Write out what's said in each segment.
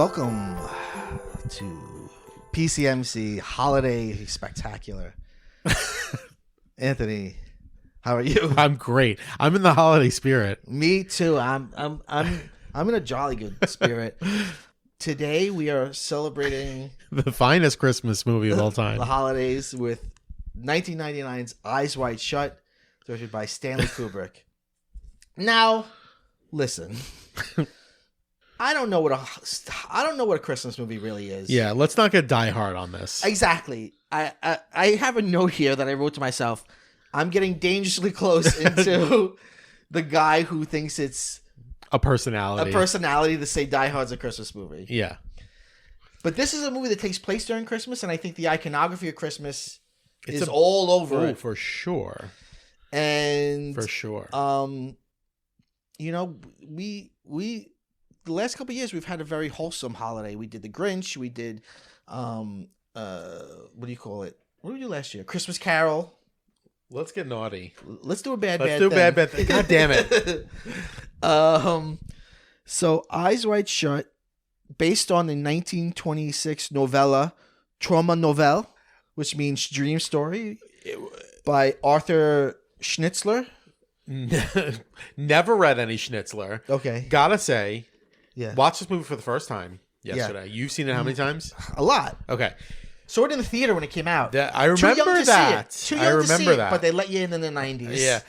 Welcome to PCMC Holiday Spectacular. Anthony, how are you? I'm great. I'm in the holiday spirit. Me too. I'm in a jolly good spirit. Today we are celebrating The finest Christmas movie of all time. the holidays with 1999's Eyes Wide Shut, directed by Stanley Kubrick. Now, listen. I don't know what a Christmas movie really is. Yeah, let's not get Die Hard on this. Exactly. I have a note here that I wrote to myself. I'm getting dangerously close into the guy who thinks it's A personality to say Die Hard's a Christmas movie. Yeah. But this is a movie that takes place during Christmas, and I think the iconography of Christmas is all over it. For sure. And For sure. You know, we the last couple of years we've had a very wholesome holiday. We did the Grinch. We did what do you call it? What did we do last year? Christmas Carol. Let's get naughty. Let's do a bad Let's thing. do a bad thing. God damn it. So Eyes Wide Shut, based on the 1926 novella Trauma Novelle, which means dream story, by Arthur Schnitzler. Never read any Schnitzler. Okay. Gotta say, Yeah. watched this movie for the first time yesterday. Yeah. You've seen it how many times? A lot. Okay. Saw it in the theater when it came out. I remember that. Too young to see it, but they let you in the 90s. Yeah.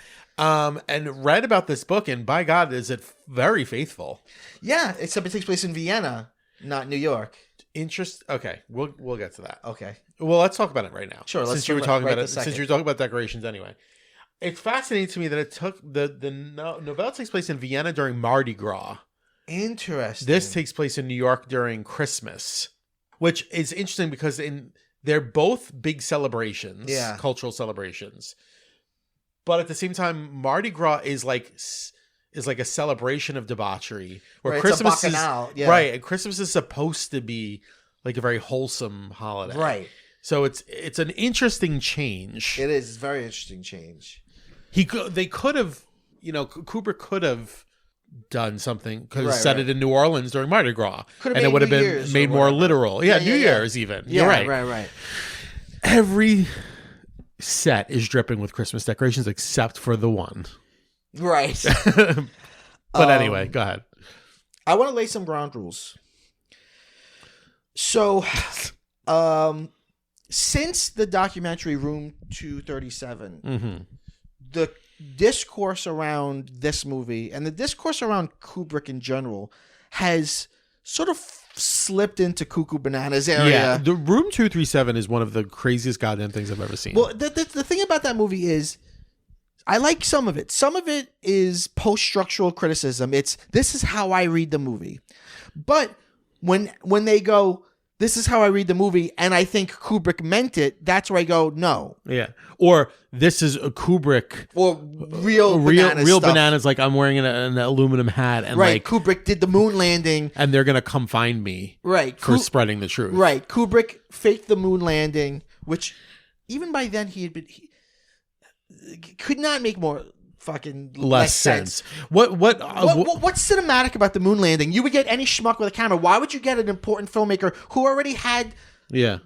And read about this book, and by God, is it very faithful. Yeah, except it takes place in Vienna, not New York. Okay, we'll get to that. Okay. Well, let's talk about it right now. Sure. Since you were talking about it, since you were talking about decorations, anyway, it's fascinating to me that it took the novella takes place in Vienna during Mardi Gras. Interesting. This takes place in New York during Christmas, which is interesting because they're both big celebrations, cultural celebrations, but at the same time, Mardi Gras is like a celebration of debauchery, where right, Christmas is right, and Christmas is supposed to be like a very wholesome holiday, right? So it's an interesting change. It is. It's a very interesting change. Kubrick could have done something, could have set it in New Orleans during Mardi Gras, and it would have been made more literal. Yeah, New Year's even. Yeah, you're right. Right. Every set is dripping with Christmas decorations except for the one. Right. But anyway, go ahead. I want to lay some ground rules. So, since the documentary Room 237, the discourse around this movie and the discourse around Kubrick in general has sort of slipped into cuckoo bananas area. Yeah, the Room 237 is one of the craziest goddamn things I've ever seen. Well, the thing about that movie is I like some of it. Some of it is post-structural criticism. This is how I read the movie. But when they go, this is how I read the movie, and I think Kubrick meant it, that's where I go, no. Yeah. Or this is a Kubrick. Or real bananas, like I'm wearing an aluminum hat. And right. Kubrick did the moon landing. And they're going to come find me for spreading the truth. Right. Kubrick faked the moon landing, which even by then he could not make more fucking less sense. What's cinematic about the moon landing? You would get any schmuck with a camera. Why would you get an important filmmaker who already had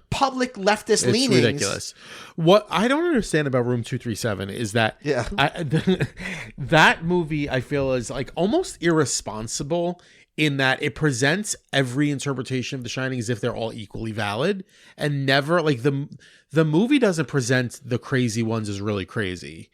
public leftist leanings? It's ridiculous. What I don't understand about Room 237 is that that movie I feel is like almost irresponsible in that it presents every interpretation of The Shining as if they're all equally valid, and never like the movie doesn't present the crazy ones as really crazy.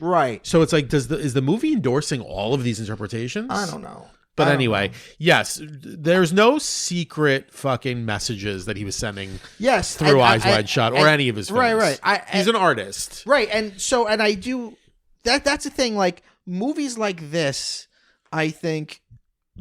Right. So it's like, is the movie endorsing all of these interpretations? I don't know. But anyway, yes, there's no secret fucking messages that he was sending through Eyes Wide Shut or any of his films. Right. He's an artist. Right. And I do, that's the thing, like movies like this, I think,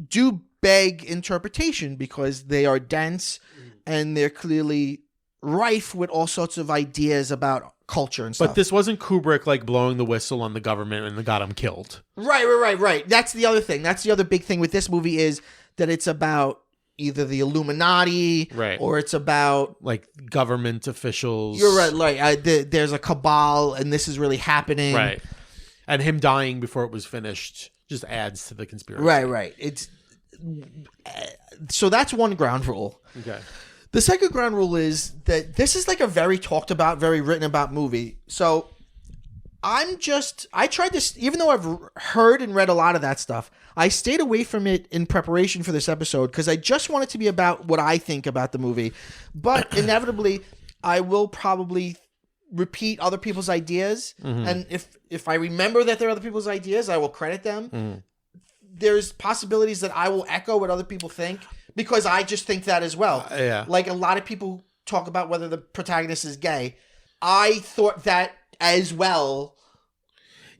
do beg interpretation because they are dense and they're clearly rife with all sorts of ideas about culture and stuff. But this wasn't Kubrick like blowing the whistle on the government and got him killed. Right. That's the other thing. That's the other big thing with this movie is that it's about either the Illuminati or it's about like government officials. You're right. There's a cabal and this is really happening. Right. And him dying before it was finished just adds to the conspiracy. Right. So that's one ground rule. Okay. The second ground rule is that this is like a very talked about, very written about movie. So I tried this, even though I've heard and read a lot of that stuff, I stayed away from it in preparation for this episode because I just want it to be about what I think about the movie. But inevitably, I will probably repeat other people's ideas. Mm-hmm. And if I remember that they're other people's ideas, I will credit them. Mm-hmm. There's possibilities that I will echo what other people think because I just think that as well. Yeah. Like a lot of people talk about whether the protagonist is gay. I thought that as well.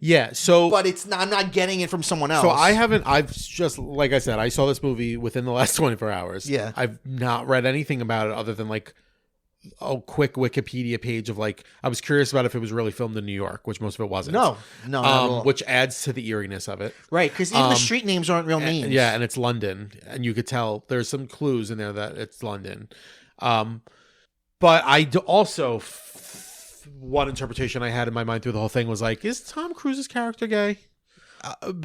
Yeah, so... But I'm not getting it from someone else. So I've just, like I said, I saw this movie within the last 24 hours. Yeah. I've not read anything about it other than like a quick Wikipedia page of like, I was curious about if it was really filmed in New York, which most of it wasn't. No. Which adds to the eeriness of it. Right, because even the street names aren't real names. Yeah, and it's London, and you could tell there's some clues in there that it's London. But I also... one interpretation I had in my mind through the whole thing was like, is Tom Cruise's character gay?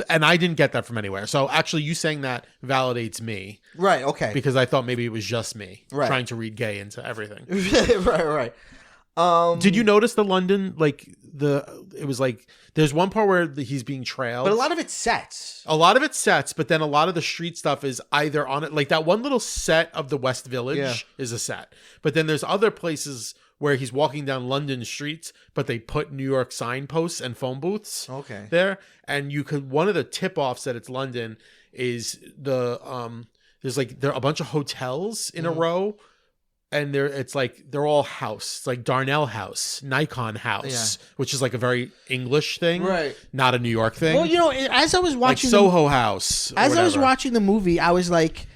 And I didn't get that from anywhere. So actually you saying that validates me. Right, okay. Because I thought maybe it was just me trying to read gay into everything. right. Did you notice the London, like it was like, there's one part where he's being trailed. But a lot of it's sets. But then a lot of the street stuff is either on it. Like that one little set of the West Village is a set. But then there's other places where he's walking down London streets, but they put New York signposts and phone booths there. And one of the tip-offs that it's London is there are a bunch of hotels in a row, and they're all house. It's like Darnell House, Nikon House, which is like a very English thing, right? Not a New York thing. Well, as I was watching like Soho House, I was watching the movie, I was like,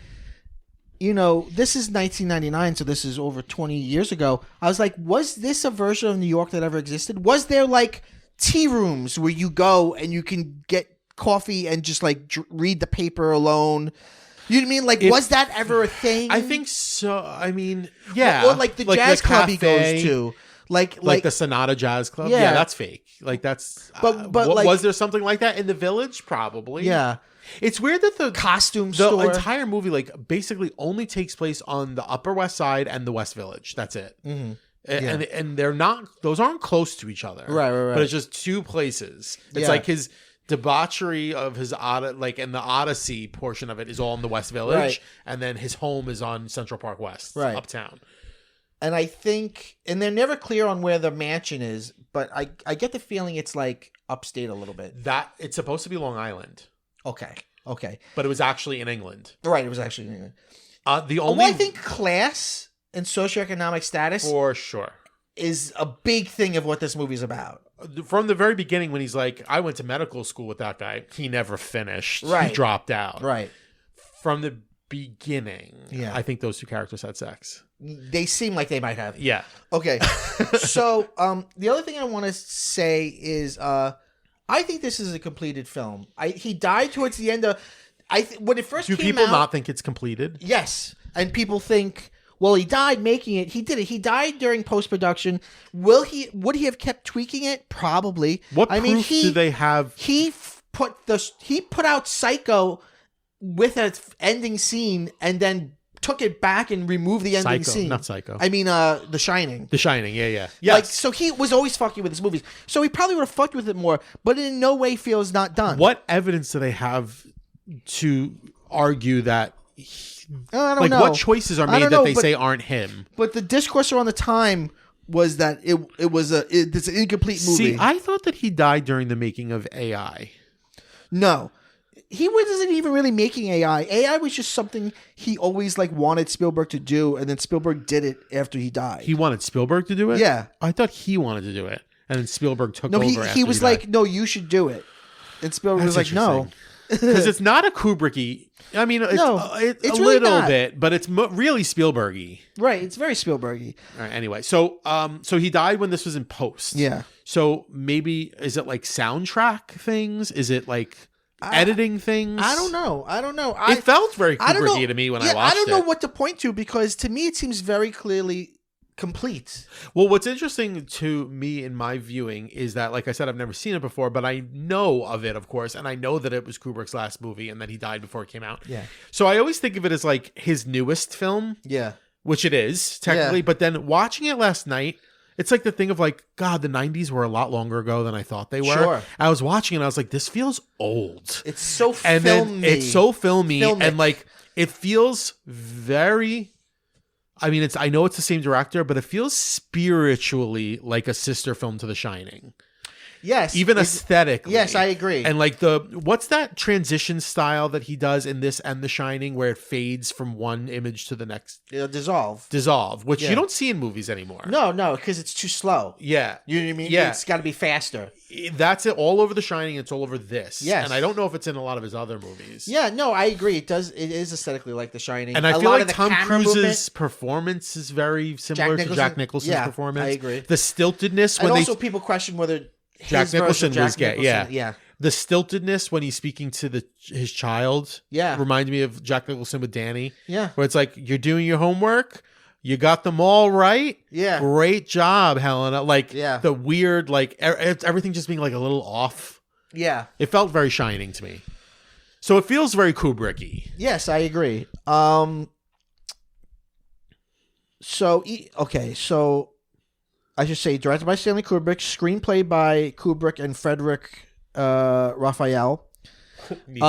this is 1999, so this is over 20 years ago. I was like, was this a version of New York that ever existed? Was there like tea rooms where you go and you can get coffee and just like read the paper alone? You know what I mean? Like, was that ever a thing? I think so. I mean, yeah. Or like the jazz club he goes to. Like the Sonata Jazz Club? Yeah, that's fake. Like that's... But was there something like that in the Village? Probably. Yeah. It's weird that the costume store, the entire movie, like basically only takes place on the Upper West Side and the West Village. That's it. Mm-hmm. And they're not; those aren't close to each other. Right. But it's just two places. It's like his debauchery of his and the Odyssey portion of it is all in the West Village, and then his home is on Central Park West, uptown. And I think, and they're never clear on where the mansion is, but I get the feeling it's like upstate a little bit. That it's supposed to be Long Island. Okay. But it was actually in England. Right, it was actually in England. I think class and socioeconomic status for sure is a big thing of what this movie's about. From the very beginning, when he's like, I went to medical school with that guy, he never finished. Right. He dropped out. Right. From the beginning, I think those two characters had sex. They seem like they might have. Yeah. Okay. So the other thing I want to say is I think this is a completed film. He died towards the end of... when it first came out... Do people not think it's completed? Yes. And people think, well, he died making it. He did it. He died during post-production. Would he have kept tweaking it? Probably. What proof do they have? He put out Psycho with an ending scene and then took it back and removed the ending scene. Not Psycho. I mean, The Shining. The Shining, yeah. Yes. Like, so he was always fucking with his movies. So he probably would have fucked with it more, but in no way feels not done. What evidence do they have to argue that... I don't know. What choices are made that they say aren't him? But the discourse around the time was that it's an incomplete movie. See, I thought that he died during the making of AI. No. He wasn't even really making AI. AI was just something he always wanted Spielberg to do, and then Spielberg did it after he died. He wanted Spielberg to do it? Yeah. I thought he wanted to do it, and then Spielberg took over after he was like, no, you should do it. And Spielberg was like, no. Because it's not a Kubrick-y. I mean, it's a really little bit, but it's really Spielberg-y. Right, it's very Spielberg-y. All right, anyway, so he died when this was in post. Yeah. So maybe, is it like soundtrack things? Is it like... editing things? I don't know. It felt very Kubrick-y to me when I watched it. I don't know what to point to because to me it seems very clearly complete. Well, what's interesting to me in my viewing is that, like I said, I've never seen it before, but I know of it, of course, and I know that it was Kubrick's last movie and that he died before it came out. Yeah. So I always think of it as like his newest film. Yeah. Which it is, technically. Yeah. But then watching it last night, it's like the thing of like, God, the 90s were a lot longer ago than I thought they were. Sure. I was watching it and I was like, this feels old. It's so filmy. And then it's so filmy. Filmic. And like, it feels very... I mean, I know it's the same director, but it feels spiritually like a sister film to The Shining. Yes. Even aesthetically. Yes, I agree. And like what's that transition style that he does in this and The Shining where it fades from one image to the next? Dissolve, which you don't see in movies anymore. No, because it's too slow. Yeah. You know what I mean? Yeah. It's got to be faster. That's it all over The Shining. It's all over this. Yes. And I don't know if it's in a lot of his other movies. Yeah, no, I agree. It is aesthetically like The Shining. And I feel like Tom Cruise's performance is very similar to Jack Nicholson's performance. I agree. The stiltedness. And also people question whether... Jack Nicholson was gay. Yeah. The stiltedness when he's speaking to his child reminds me of Jack Nicholson with Danny. Yeah. Where it's like, you're doing your homework. You got them all right. Yeah. Great job, Helena. Like the weird, like everything just being like a little off. Yeah. It felt very Shining to me. So it feels very Kubrick-y. Yes, I agree. So I should say, directed by Stanley Kubrick, screenplay by Kubrick and Frederick Raphael. It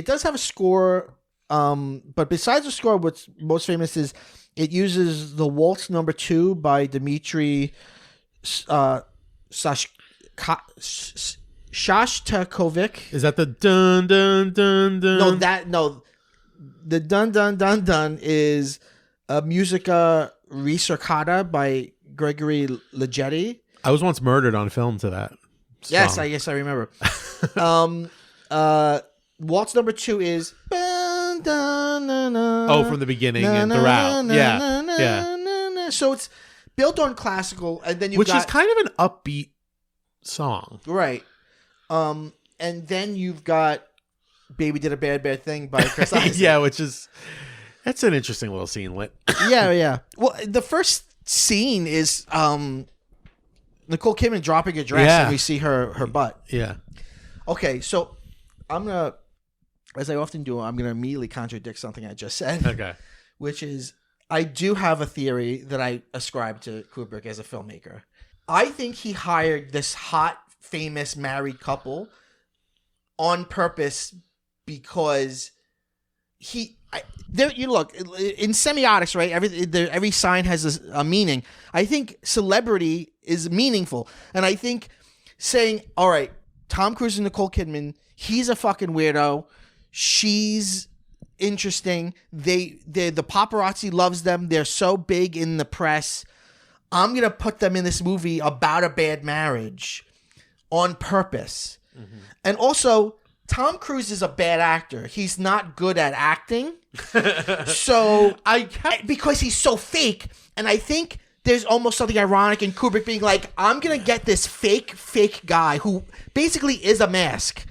does have a score, but besides the score, what's most famous is it uses the Waltz No. 2 by Dmitri Shostakovich. Is that the dun dun dun dun? No. The dun dun dun dun is a musica ricercata by Gregory Ligeti. I was once murdered on film to that song. Yes, I remember. Waltz No. 2 is from the beginning and throughout. Yeah. So it's built on classical, and then which is kind of an upbeat song, right? And then you've got "Baby Did a Bad Bad Thing" by Chris Isaak. Yeah, that's an interesting little scene lit. Yeah. Well, the first scene is Nicole Kidman dropping a dress and we see her butt. Yeah. Okay, so I'm going to, as I often do, I'm going to immediately contradict something I just said. Okay. Which is, I do have a theory that I ascribe to Kubrick as a filmmaker. I think he hired this hot, famous married couple on purpose because you look in semiotics, right? Every sign has a meaning. I think celebrity is meaningful, and I think saying, "All right, Tom Cruise and Nicole Kidman, he's a fucking weirdo. She's interesting. The paparazzi loves them. They're so big in the press. I'm gonna put them in this movie about a bad marriage on purpose." Mm-hmm. And also, Tom Cruise is a bad actor. He's not good at acting. So because he's so fake, and I think there's almost something ironic in Kubrick being like, I'm going to get this fake guy who basically is a mask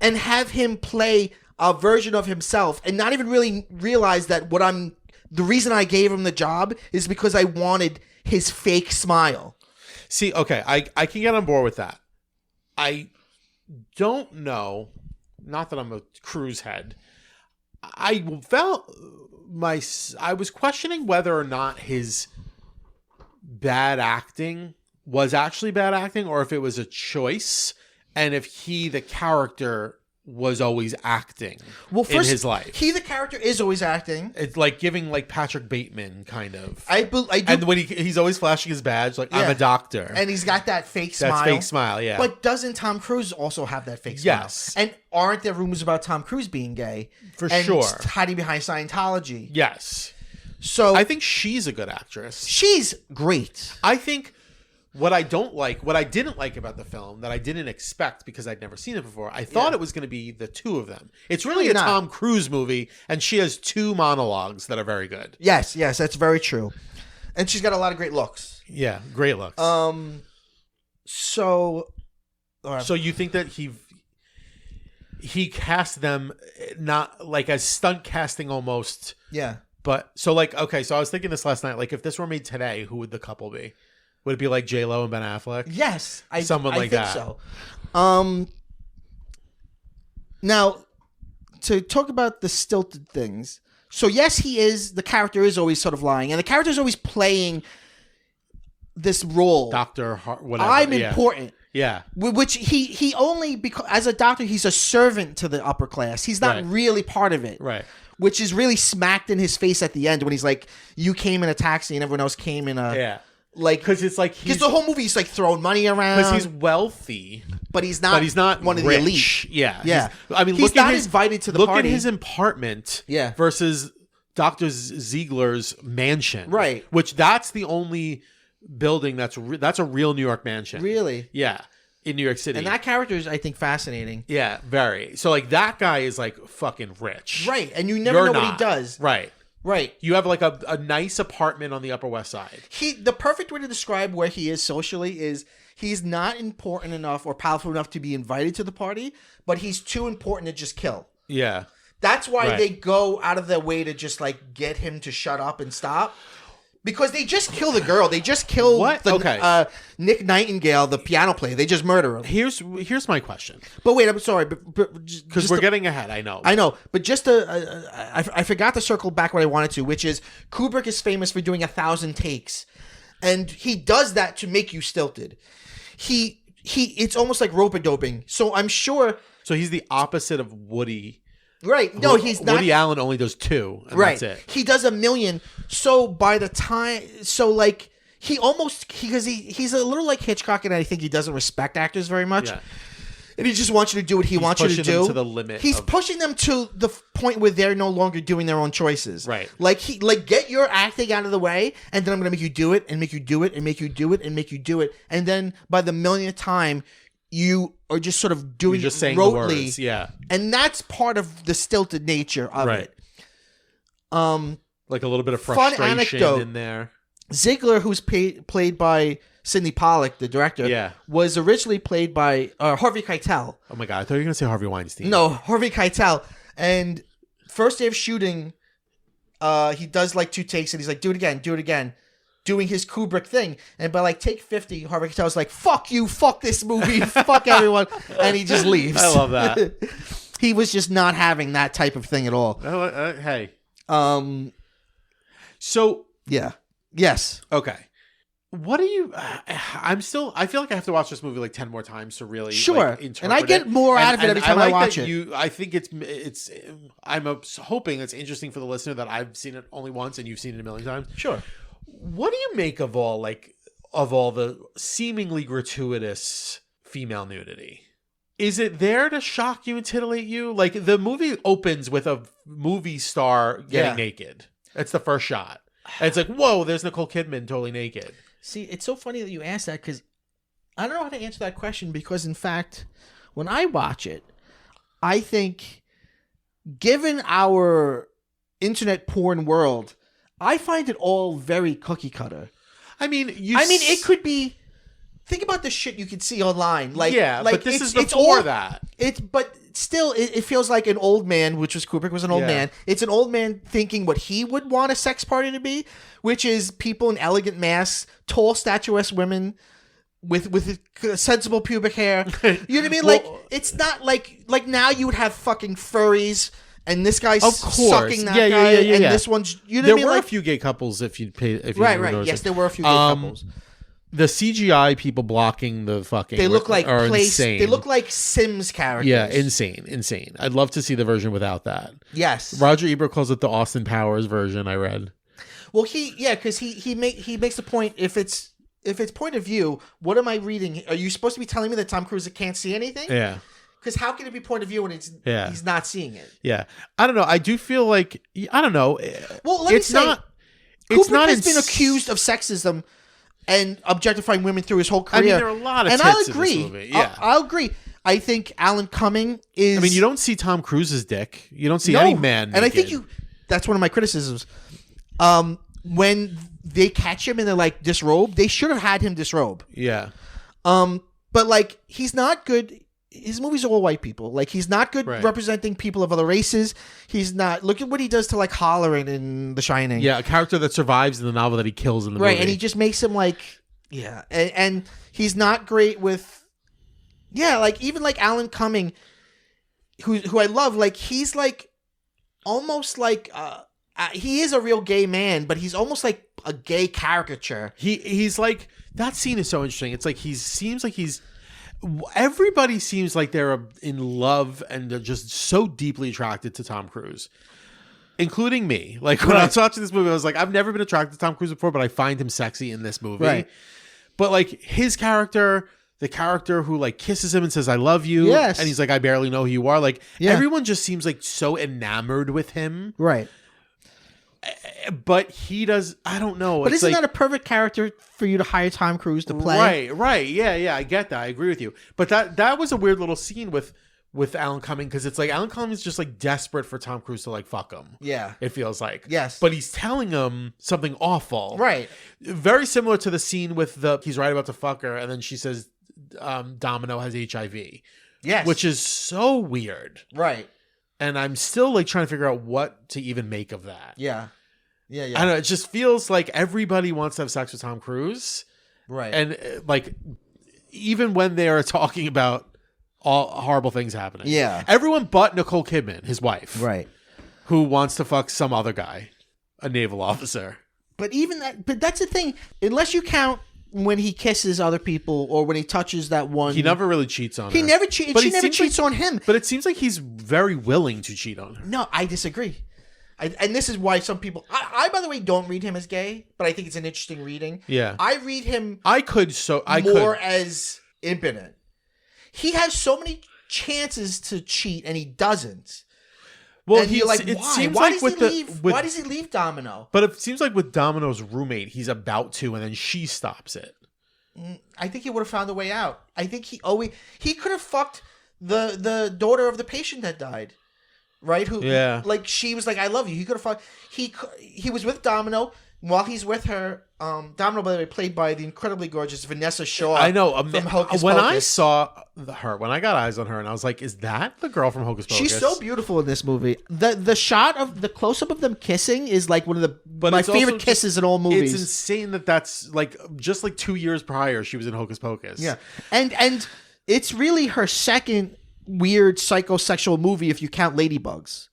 and have him play a version of himself and not even really realize that the reason I gave him the job is because I wanted his fake smile. See, okay, I can get on board with that. I don't know, not that I'm a Cruise head. I was questioning whether or not his bad acting was actually bad acting or if it was a choice and if the character was always acting in his life. The character is always acting. It's like giving like Patrick Bateman kind of. I do. And when he's always flashing his badge like, I'm a doctor. And he's got that fake smile. That fake smile, yeah. But doesn't Tom Cruise also have that fake smile? Yes. And aren't there rumors about Tom Cruise being gay? For sure. Hiding behind Scientology. Yes. So I think she's a good actress. She's great. I think what I didn't like about the film that I didn't expect because I'd never seen it before, I thought it was going to be the two of them. It's really a Tom Cruise movie, and she has two monologues that are very good. Yes, that's very true. And she's got a lot of great looks. Yeah, great looks. So you think that he cast them not like as stunt casting almost? Yeah. But so like, okay, so I was thinking this last night. Like, if this were made today, who would the couple be? Would it be like J-Lo and Ben Affleck? Yes, Someone like think that. So. Now, to talk about the stilted things. So yes, the character is always sort of lying, and the character is always playing this role. Whatever. I'm important. Yeah. Which he only, because as a doctor, he's a servant to the upper class. He's not really part of it. Right. Which is really smacked in his face at the end when he's like, you came in a taxi and everyone else came in a... Yeah. Like, because it's like because the whole movie he's like throwing money around. Because he's wealthy, but he's not one of the elite. Yeah, yeah. He's not invited to the party. Look at his apartment. Yeah. Versus Dr. Ziegler's mansion. Right. Which that's the only building that's a real New York mansion. Really. Yeah. In New York City. And that character is, I think, fascinating. Yeah, very. So like that guy is like fucking rich. Right, and you never know what he does. Right. Right. You have like a nice apartment on the Upper West Side. The perfect way to describe where he is socially is he's not important enough or powerful enough to be invited to the party, but he's too important to just kill. Yeah. That's why they go out of their way to just like get him to shut up and stop. Because they just kill the girl. They just kill Nick Nightingale, the piano player. They just murder him. Here's my question. But wait, I'm sorry. Because we're getting ahead, I know. I know. But just I forgot to circle back what I wanted to, which is Kubrick is famous for doing 1,000 takes. And he does that to make you stilted. It's almost like rope-a-doping. So I'm sure... So he's the opposite of Woody... Right. No, he's not. Woody Allen only does 2. And right. That's it. He does 1 million. So by the time, like because he's a little like Hitchcock, and I think he doesn't respect actors very much. Yeah. And he just wants you to do what he wants you to do. Pushing them to the limit. He's pushing them to the point where they're no longer doing their own choices. Right. Like get your acting out of the way, and then I'm going to make you do it, and make you do it, and make you do it, and make you do it, and then by the millionth time, you are just sort of doing just saying rotely, the words, yeah. And that's part of the stilted nature of it. Like a little bit of frustration in there. Ziegler, who's played by Sidney Pollack, the director, was originally played by Harvey Keitel. Oh my God, I thought you were going to say Harvey Weinstein. No, Harvey Keitel. And first day of shooting, he does like 2 takes, and he's like, do it again. Doing his Kubrick thing, and by like take 50, Harvey Keitel's like, "Fuck you, fuck this movie, fuck everyone," and he just leaves. I love that. He was just not having that type of thing at all. Hey. So yeah, yes, okay. What do you? I feel like I have to watch this movie like 10 more times to really interpret and I get more out of it every time I watch it. I think it's. I'm hoping it's interesting for the listener that I've seen it only once and you've seen it 1 million times. Sure. What do you make of all the seemingly gratuitous female nudity? Is it there to shock you and titillate you? Like the movie opens with a movie star getting naked. That's the first shot. And it's like, whoa, there's Nicole Kidman totally naked. See, it's so funny that you asked that because I don't know how to answer that question because, in fact, when I watch it, I think, given our internet porn world, I find it all very cookie cutter. I mean, it could be. Think about the shit you could see online. But this is before that. But still, it feels like an old man, which was Kubrick was an old man. It's an old man thinking what he would want a sex party to be, which is people in elegant masks, tall, statuesque women with sensible pubic hair. You know what I mean? Like it's not like now you would have fucking furries. And this guy's sucking that guy, and this one's... You know there what I mean? were like, a few gay couples if you pay... Right. Yes, there were a few gay couples. The CGI people blocking the fucking... They look like insane. They look like Sims characters. Yeah, insane. I'd love to see the version without that. Yes. Roger Ebert calls it the Austin Powers version, I read. Well, because he makes the point, if it's point of view, what am I reading? Are you supposed to be telling me that Tom Cruise can't see anything? Yeah. Because how can it be point of view when he's not seeing it? Yeah, I don't know. I do feel like I don't know. Well, let me say, Kubrick has been accused of sexism and objectifying women through his whole career. I mean, there are a lot of tits I'll agree. in this movie. Yeah, I'll agree. I think Alan Cumming is. I mean, you don't see Tom Cruise's dick. You don't see any man naked. And I think that's one of my criticisms. When they catch him and they're like disrobed, they should have had him disrobe. Yeah. But like he's not good. his movies are all white people. Like, he's not good representing people of other races. He's not. Look at what he does to like Halloran in The Shining. Yeah, a character that survives in the novel that he kills in the movie. Right, and he just makes him like, and he's not great with, like even like Alan Cumming, who I love. Like, he's like almost like he is a real gay man, but he's almost like a gay caricature. He's like, that scene is so interesting. It's like everybody seems like they're in love and they're just so deeply attracted to Tom Cruise, including me. Like, when I was watching this movie, I was like, I've never been attracted to Tom Cruise before, but I find him sexy in this movie. Right. But like his character, the character who like kisses him and says, I love you. Yes. And he's like, I barely know who you are. Like, everyone just seems like so enamored with him. Right. But he does, I don't know. But isn't that a perfect character for you to hire Tom Cruise to play? Right. Yeah, I get that. I agree with you. But that was a weird little scene with Alan Cumming, because it's like Alan Cumming's just like desperate for Tom Cruise to like fuck him. Yeah. It feels like. Yes. But he's telling him something awful. Right. Very similar to the scene with he's right about to fuck her, and then she says Domino has HIV. Yes. Which is so weird. Right. And I'm still like trying to figure out what to even make of that. Yeah. I don't know. It just feels like everybody wants to have sex with Tom Cruise. Right. And like, even when they are talking about all horrible things happening. Yeah. Everyone but Nicole Kidman, his wife. Right. Who wants to fuck some other guy, a naval officer. But that's the thing. Unless you count when he kisses other people or when he touches that one. He never really cheats on her. She never cheats on him. But it seems like he's very willing to cheat on her. No, I disagree. And this is why some people... I, by the way, don't read him as gay, but I think it's an interesting reading. Yeah. I read him more as impotent. He has so many chances to cheat, and he doesn't. Well, and you're like, why? Why does he leave Domino? But it seems like with Domino's roommate, he's about to, and then she stops it. I think he would have found a way out. I think he could have fucked the daughter of the patient that died, right? Like, she was like, "I love you." He could have fucked. He was with Domino. While he's with her, Domino, by the way, played by the incredibly gorgeous Vanessa Shaw. I know. From Hocus Pocus. I saw her, when I got eyes on her, and I was like, "Is that the girl from Hocus Pocus?" She's so beautiful in this movie. The shot of the close up of them kissing is like one of my favorite kisses in all movies. It's insane that's like just like 2 years prior she was in Hocus Pocus. Yeah, and it's really her second weird psychosexual movie if you count Ladybugs.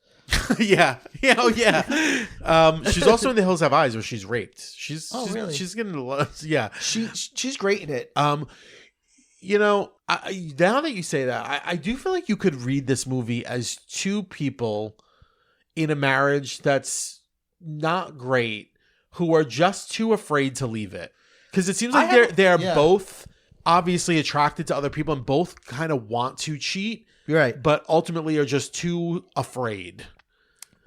Yeah. She's also in The Hills Have Eyes, where she's raped. Really? She's getting a lot. Yeah. She's great in it. You know, now that you say that, I do feel like you could read this movie as two people in a marriage that's not great who are just too afraid to leave it. Because it seems like they're both obviously attracted to other people and both kind of want to cheat. Right. But ultimately are just too afraid.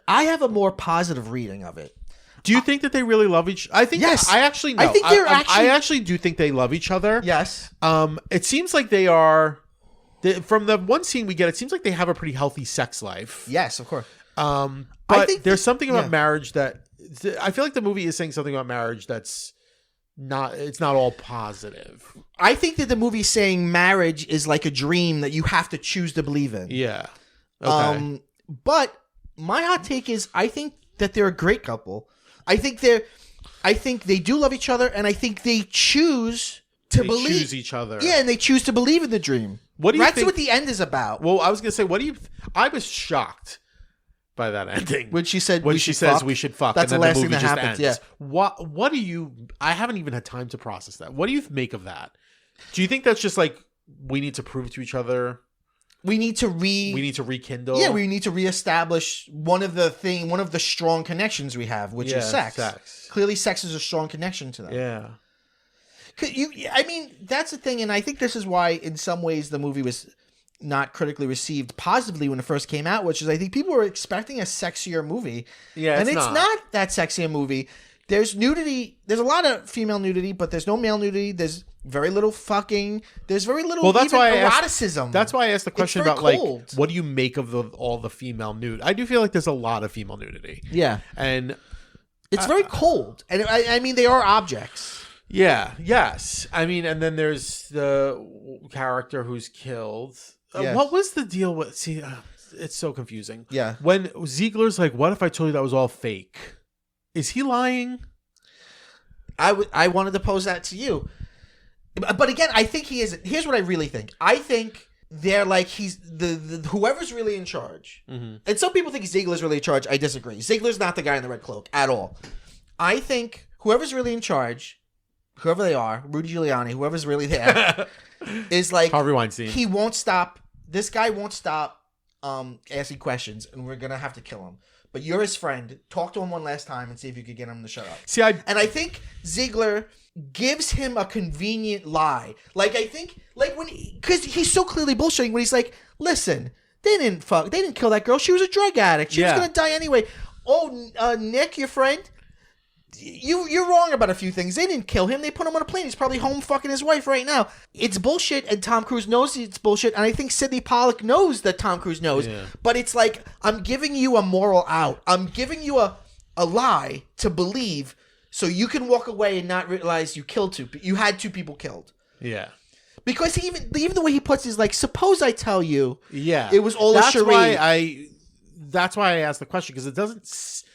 I have a more positive reading of it. Do you think that they really love each other? I think yes. I actually know. I actually do think they love each other. Yes. It seems like they are from the one scene we get, it seems like they have a pretty healthy sex life. Yes, of course. But I think there's something about marriage that I feel like the movie is saying something about marriage that's it's not all positive. I think that the movie's saying marriage is like a dream that you have to choose to believe in. Yeah. Okay. But my hot take is I think that they're a great couple. I think they do love each other, and I think they choose to believe. They choose each other. Yeah, and they choose to believe in the dream. That's what the end is about. Well, I was going to say, I was shocked by that ending. When she said we should fuck. That's and the then last thing that happens. Yeah. What do you... I haven't even had time to process that. What do you make of that? Do you think that's just like, we need to prove to each other... We need to rekindle. Yeah, we need to reestablish one of the strong connections we have, which is sex. Clearly, sex is a strong connection to them. Yeah. I mean, that's the thing, and I think this is why, in some ways, the movie was not critically received positively when it first came out, which is I think people were expecting a sexier movie. Yeah, and it's not that sexy a movie. There's nudity. There's a lot of female nudity, but there's no male nudity. There's very little fucking. There's very little eroticism. That's why I asked the question about cold. Like, what do you make of all the female nude? I do feel like there's a lot of female nudity. Yeah, and it's very cold. And I mean, they are objects. Yeah. Yes. I mean, and then there's the character who's killed. What was the deal with? See, it's so confusing. Yeah. When Ziegler's like, "What if I told you that was all fake?" Is he lying? I wanted to pose that to you, but again, I think he isn't. Here's what I really think. I think they're like he's the whoever's really in charge, and some people think Ziegler's really in charge. I disagree. Ziegler's not the guy in the red cloak at all. I think whoever's really in charge, whoever they are, Rudy Giuliani, whoever's really there, is like Harvey Weinstein. He won't stop. This guy won't stop asking questions, and we're gonna have to kill him. But you're his friend. Talk to him one last time and see if you could get him to shut up. And I think Ziegler gives him a convenient lie. Like I think, like because he's so clearly bullshitting when he's like, "Listen, they didn't kill that girl. She was a drug addict. She was gonna die anyway." Oh, Nick, your friend. You're wrong about a few things. They didn't kill him. They put him on a plane. He's probably home fucking his wife right now. It's bullshit, and Tom Cruise knows it's bullshit, and I think Sidney Pollack knows that Tom Cruise knows. Yeah. But it's like, I'm giving you a moral out. I'm giving you a lie to believe so you can walk away and not realize you had two people killed. Yeah. Because even the way he puts it is like, suppose I tell you it was all a charade. That's why I asked the question, because it doesn't.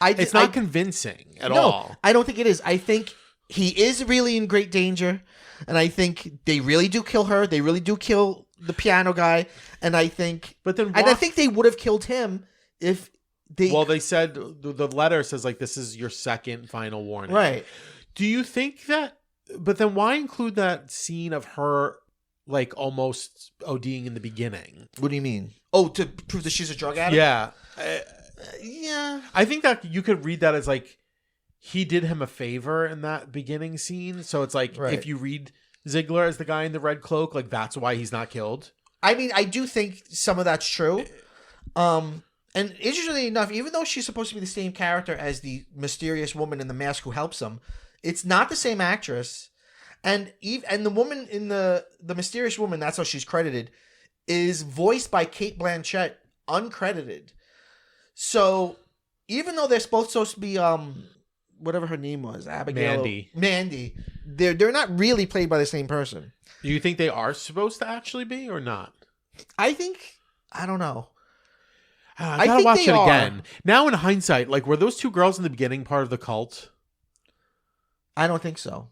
It's not convincing at all. I don't think it is. I think he is really in great danger, and I think they really do kill her. They really do kill the piano guy, and I think. I think they would have killed him if they. Well, they said the letter says like this is your second final warning. Right. Do you think that? But then why include that scene of her like almost ODing in the beginning? What do you mean? Oh, to prove that she's a drug addict? Yeah. Yeah. I think that you could read that as like he did him a favor in that beginning scene. So it's like if you read Ziegler as the guy in the red cloak, like that's why he's not killed. I mean, I do think some of that's true. And interestingly enough, even though she's supposed to be the same character as the mysterious woman in the mask who helps him, it's not the same actress. And the woman in the mysterious woman, that's how she's credited, is voiced by Cate Blanchett, uncredited. So even though they're both supposed to be whatever her name was, Abigail, Mandy, they're not really played by the same person. Do you think they are supposed to actually be or not? I don't know. I gotta watch it again. Now in hindsight, like were those two girls in the beginning part of the cult? I don't think so.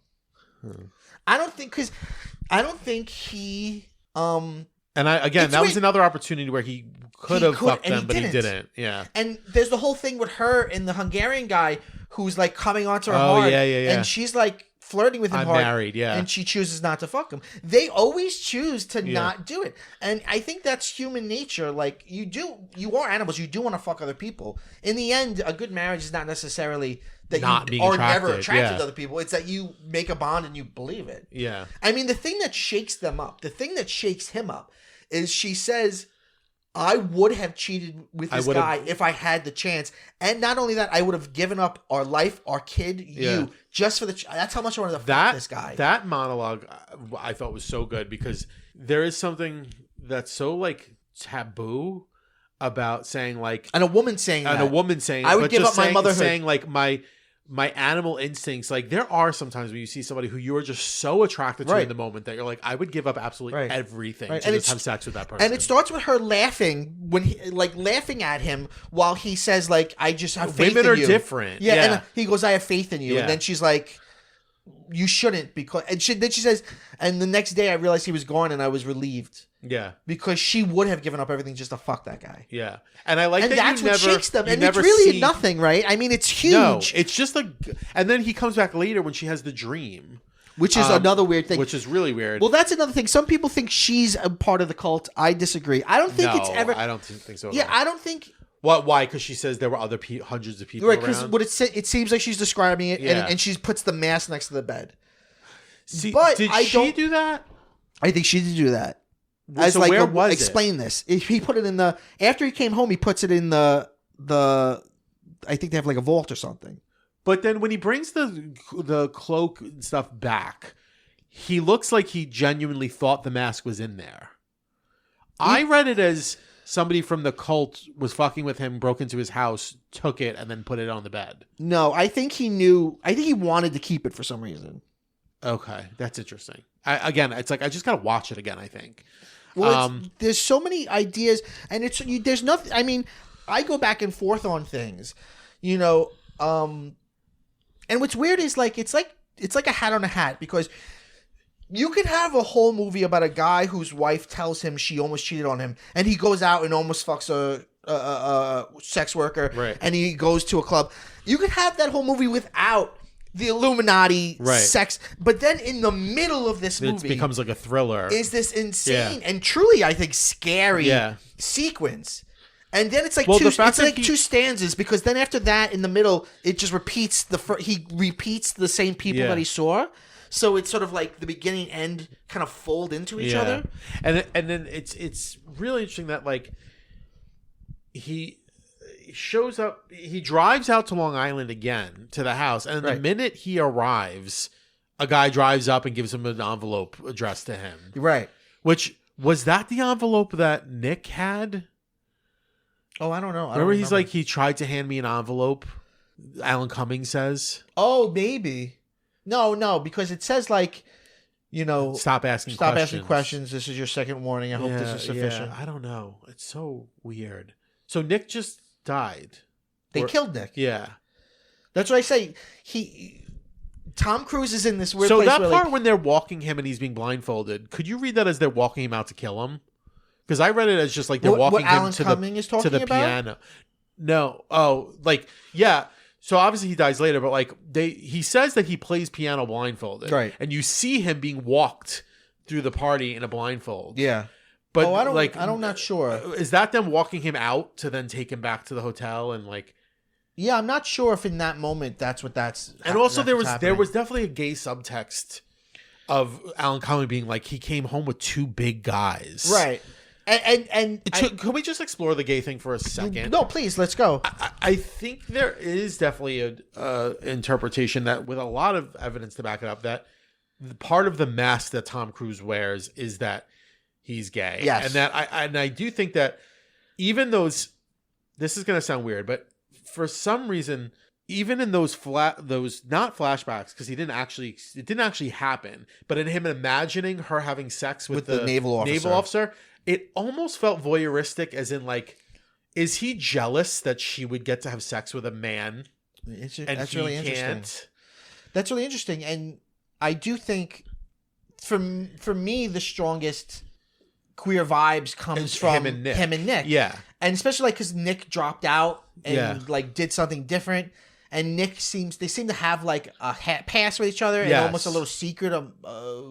I don't think he. And that was another opportunity where he could have fucked them, but he didn't. Yeah. And there's the whole thing with her and the Hungarian guy who's like coming onto her hard. Yeah. And she's like flirting with him hard. Married, yeah. And she chooses not to fuck him. They always choose to not do it. And I think that's human nature. Like you are animals. You do want to fuck other people. In the end, a good marriage is not necessarily that you are never attracted to other people. It's that you make a bond and you believe it. Yeah. I mean, the thing that shakes them up, the thing that shakes him up, is she says, I would have cheated with this guy if I had the chance. And not only that, I would have given up our life, our kid, you, just for that's how much I wanted to fuck this guy. That monologue I thought was so good because there is something that's so like taboo about saying like... And a woman saying I would give up my motherhood. Saying like my animal instincts, like there are sometimes when you see somebody who you are just so attracted to in the moment that you're like, I would give up absolutely everything to just have sex with that person. And it starts with her laughing when laughing at him while he says like, I just have faith in you. Women are different. Yeah. And he goes, I have faith in you. Yeah. And then she's like, you shouldn't because, then she says, and the next day I realized he was gone and I was relieved. Yeah. Because she would have given up everything just to fuck that guy. Yeah. And I like and that that's what shakes them. And it's really nothing, right? I mean, it's huge. No, it's just like... And then he comes back later when she has the dream. Which is another weird thing. Which is really weird. Well, that's another thing. Some people think she's a part of the cult. I disagree. I don't think it's ever... I don't think so at all. I don't think... What? Why? Because she says there were other hundreds of people around? Right, because it seems like she's describing it and she puts the mask next to the bed. See, but did she do that? I think she did do that. As so like where was explain this. He put it in the after he came home. He puts it in the. I think they have like a vault or something. But then when he brings the cloak and stuff back, he looks like he genuinely thought the mask was in there. I read it as somebody from the cult was fucking with him, broke into his house, took it, and then put it on the bed. No, I think he knew. I think he wanted to keep it for some reason. Okay, that's interesting. Again, it's like I just gotta watch it again. I think. Well, there's so many ideas, and there's nothing. I mean, I go back and forth on things, you know. And what's weird is it's like a hat on a hat, because you could have a whole movie about a guy whose wife tells him she almost cheated on him, and he goes out and almost fucks a sex worker, right, and he goes to a club. You could have that whole movie without the Illuminati sex, but then in the middle of this movie, it becomes like a thriller. Is this insane and truly, I think, scary sequence? And then it's like two stanzas, because then after that, in the middle, it just repeats he repeats the same people that he saw. So it's sort of like the beginning and end kind of fold into each other. And then it's really interesting that like he shows up, he drives out to Long Island again to the house, and the minute he arrives, a guy drives up and gives him an envelope addressed to him. Right. Which was that the envelope that Nick had? Oh, I don't know. Remember, he's like, he tried to hand me an envelope, Alan Cummings says. Oh, maybe. No, because it says like, you know, stop asking questions. This is your second warning. I hope this is sufficient. I don't know. It's so weird. So Nick just died. They killed Nick. Yeah. That's what I say. Tom Cruise is in this weird place. So that part when they're walking him and he's being blindfolded, could you read that as they're walking him out to kill him? Because I read it as just like they're walking him to the piano. No. Oh, like, yeah. So obviously he dies later, but like he says that he plays piano blindfolded. Right. And you see him being walked through the party in a blindfold. Yeah. But I'm not sure. Is that them walking him out to then take him back to the hotel and like? Yeah, I'm not sure if in that moment that's what that's. And also there was definitely a gay subtext of Alan Cumming being like, he came home with two big guys. Right. And can we just explore the gay thing for a second? No, please, let's go. I think there is definitely a interpretation that, with a lot of evidence to back it up, that part of the mask that Tom Cruise wears is that he's gay. Yes. And that I do think that even those, this is going to sound weird, but for some reason, even in those not flashbacks, because it didn't actually happen, but in him imagining her having sex with the naval officer, it almost felt voyeuristic, as in like, is he jealous that she would get to have sex with a man? That's really interesting. That's really interesting, and I do think, for me, the strongest queer vibes comes from him and Nick. Yeah, and especially like because Nick dropped out and like did something different. And Nick seem to have like a pass with each other and almost a little secret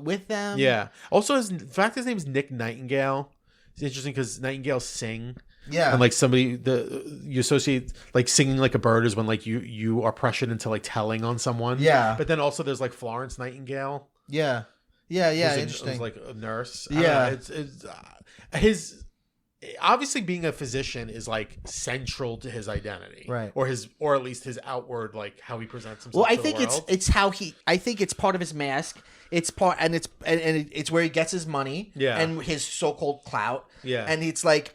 with them. Yeah. Also, the fact his name is Nick Nightingale is interesting, because Nightingales sing. Yeah. And like you associate like singing like a bird is when like you are pressured into like telling on someone. Yeah. But then also there's like Florence Nightingale. Yeah. Interesting. Who's like a nurse. Yeah. It's his. Obviously, being a physician is like central to his identity, right? Or at least his outward, like how he presents himself. Well, I think it's how he. I think it's part of his mask. It's part, and it's where he gets his money, and his so-called clout, and it's like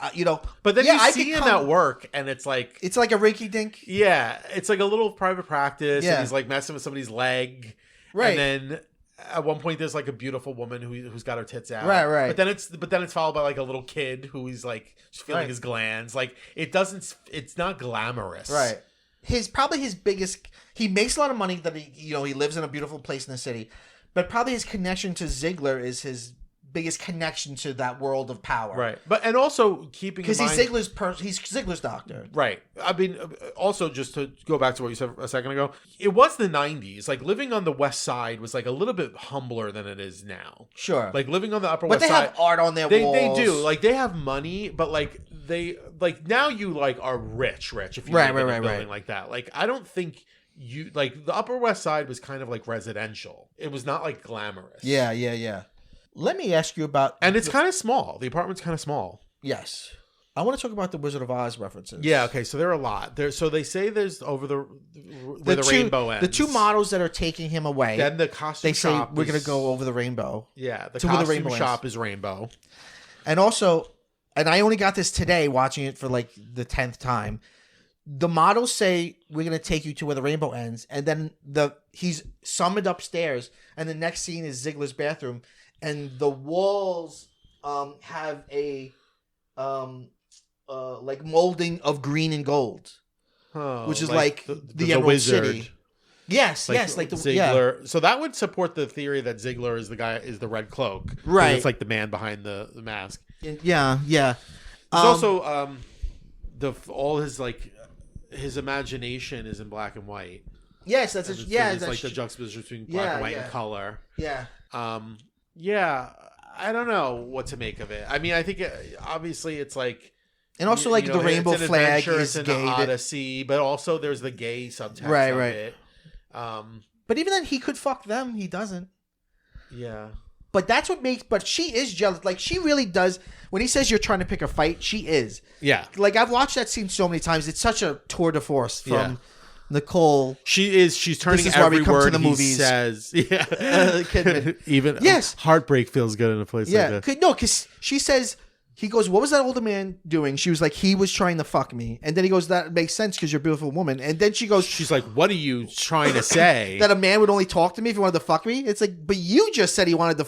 But then you see him at work, and it's like a rinky dink. Yeah, it's like a little private practice, and he's like messing with somebody's leg, right? And then at one point there's like a beautiful woman who's got her tits out, right. But then it's followed by like a little kid who he's like feeling his glands. Like it's not glamorous, right? His biggest. He makes a lot of money that he lives in a beautiful place in the city, but probably his connection to Ziegler is his biggest connection to that world of power, right? But and also keeping because he's Ziegler's doctor, right? I mean, also just to go back to what you said a second ago, it was the 90s. Like living on the West Side was like a little bit humbler than it is now. Sure, like living on the Upper West Side, but they have art on their walls. They do, like they have money, but like they like now you like are rich if you live in a building like that. Like I don't think. You like the Upper West Side was kind of like residential. It was not like glamorous. Yeah. Let me ask you about... And it's kind of small. The apartment's kind of small. Yes. I want to talk about the Wizard of Oz references. Yeah, okay. So there are a lot. So they say there's over the rainbow ends. The two models that are taking him away. Then the costume shop. They say we're going to go over the rainbow. Yeah, the costume shop is rainbow. And also, and I only got this today watching it for like the 10th time. The models say we're going to take you to where the rainbow ends. And then he's summoned upstairs. And the next scene is Ziegler's bathroom. And the walls have a like molding of green and gold, which is like the Emerald wizard. City. Yes, like the Ziegler. Yeah. So that would support the theory that Ziegler is the Red Cloak, right? It's like the man behind the mask. Yeah. There's also all his his imagination is in black and white. Yes, it's like the juxtaposition between black and white and color. Yeah. I don't know what to make of it. I mean, I think obviously it's like, and also like the rainbow flag is an gay. Odyssey, but also there's the gay subtext of it. But even then, he could fuck them. He doesn't. Yeah. But that's what makes. But she is jealous. Like she really does. When he says you're trying to pick a fight, she is. Yeah. Like I've watched that scene so many times. It's such a tour de force from Nicole. She's turning every word he says. Yeah. Even heartbreak feels good in a place like this. No, because she says. He goes, what was that older man doing? She was like, he was trying to fuck me. And then he goes, that makes sense because you're a beautiful woman. And then she's like, what are you trying to say? That a man would only talk to me if he wanted to fuck me? It's like, but you just said he wanted to.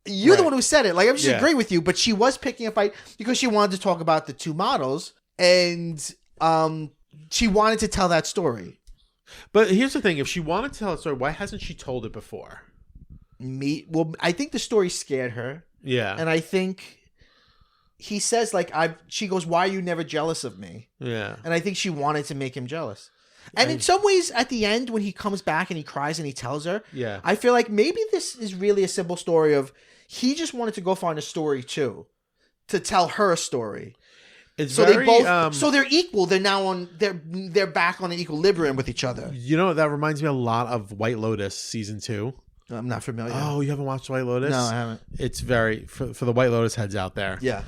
You're the one who said it. Like, I'm just agreeing with you. But she was picking a fight because she wanted to talk about the two models. And she wanted to tell that story. But here's the thing. If she wanted to tell a story, why hasn't she told it before? Well, I think the story scared her. Yeah. And I think... He says, she goes, why are you never jealous of me? Yeah. And I think she wanted to make him jealous. And in some ways, at the end, when he comes back and he cries and he tells her, I feel like maybe this is really a simple story of he just wanted to go find a story too, to tell her a story. So they're equal. They're now they're back on an equilibrium with each other. You know, that reminds me a lot of White Lotus season 2. I'm not familiar. Oh, you haven't watched White Lotus? No, I haven't. It's very, for the White Lotus heads out there. Yeah.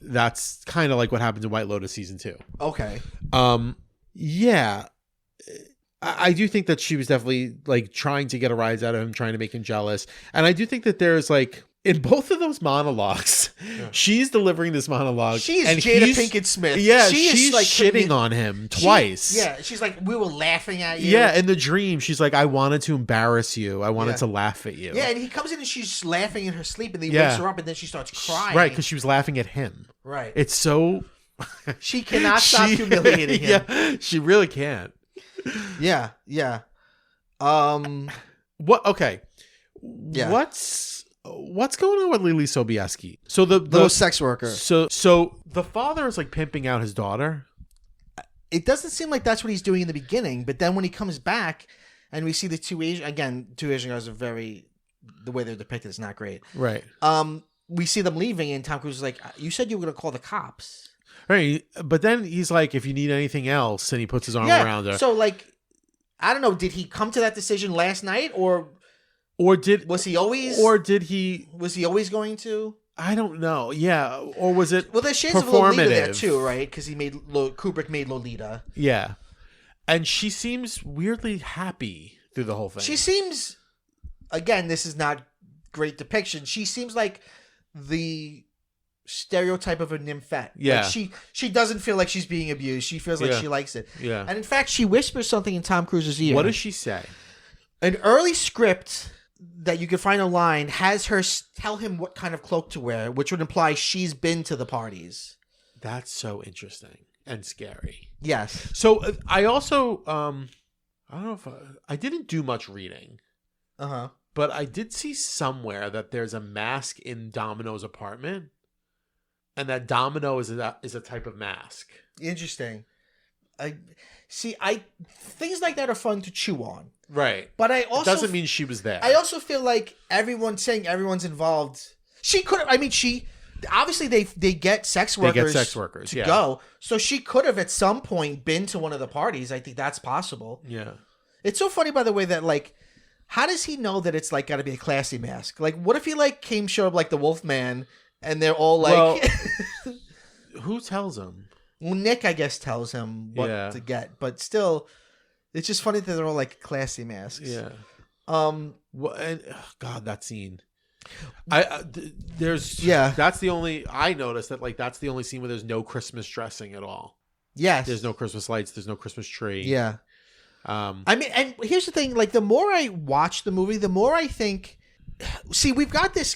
That's kind of like what happens in White Lotus season 2. Okay. Yeah. I do think that she was definitely like trying to get a rise out of him, trying to make him jealous. And I do think that there's like, in both of those monologues, she's delivering this monologue. She's Jada Pinkett Smith. Yeah, she's like shitting on him twice. She's like, we were laughing at you. Yeah, in the dream, she's like, I wanted to embarrass you. I wanted to laugh at you. Yeah, and he comes in and she's laughing in her sleep, and then he wakes her up, and then she starts crying. Right, because she was laughing at him. Right. It's so... She cannot stop humiliating him. Yeah, she really can't. Yeah. What? Okay. Yeah. What's going on with Lily Sobieski? So the sex worker. So the father is like pimping out his daughter. It doesn't seem like that's what he's doing in the beginning, but then when he comes back and we see the two Asian guys are the way they're depicted is not great. Right. We see them leaving and Tom Cruise is like, you said you were going to call the cops. Right. But then he's like, if you need anything else, and he puts his arm around her. So like, I don't know, did he come to that decision last night or was he always going to? I don't know. Yeah, or was it? Well, there's shades of Lolita there too, right? Because Kubrick made Lolita. Yeah, and she seems weirdly happy through the whole thing. She seems, again, this is not great depiction. She seems like the stereotype of a nymphette. Yeah, like she doesn't feel like she's being abused. She feels like she likes it. Yeah, and in fact, she whispers something in Tom Cruise's ear. What does she say? An early script that you can find online has her tell him what kind of cloak to wear, which would imply she's been to the parties. That's so interesting and scary. Yes. So I also, I don't know if I didn't do much reading. But I did see somewhere that there's a mask in Domino's apartment, and that Domino is a type of mask. Interesting. Things like that are fun to chew on. Right. But I also... It doesn't mean she was there. I also feel like everyone's involved. She could have... I mean, obviously, they get sex workers to go. So she could have, at some point, been to one of the parties. I think that's possible. Yeah. It's so funny, by the way, that, like... How does he know that it's, like, got to be a classy mask? Like, what if he, like, showed up like the Wolfman, and they're all, like... Well, who tells him? Well, Nick, I guess, tells him what to get. But still... It's just funny that they're all like classy masks. Yeah. Well, and God, that scene. That's the only I noticed that like that's the only scene where there's no Christmas dressing at all. Yes. There's no Christmas lights. There's no Christmas tree. Yeah. I mean, and here's the thing: like, the more I watch the movie, the more I think. See, we've got this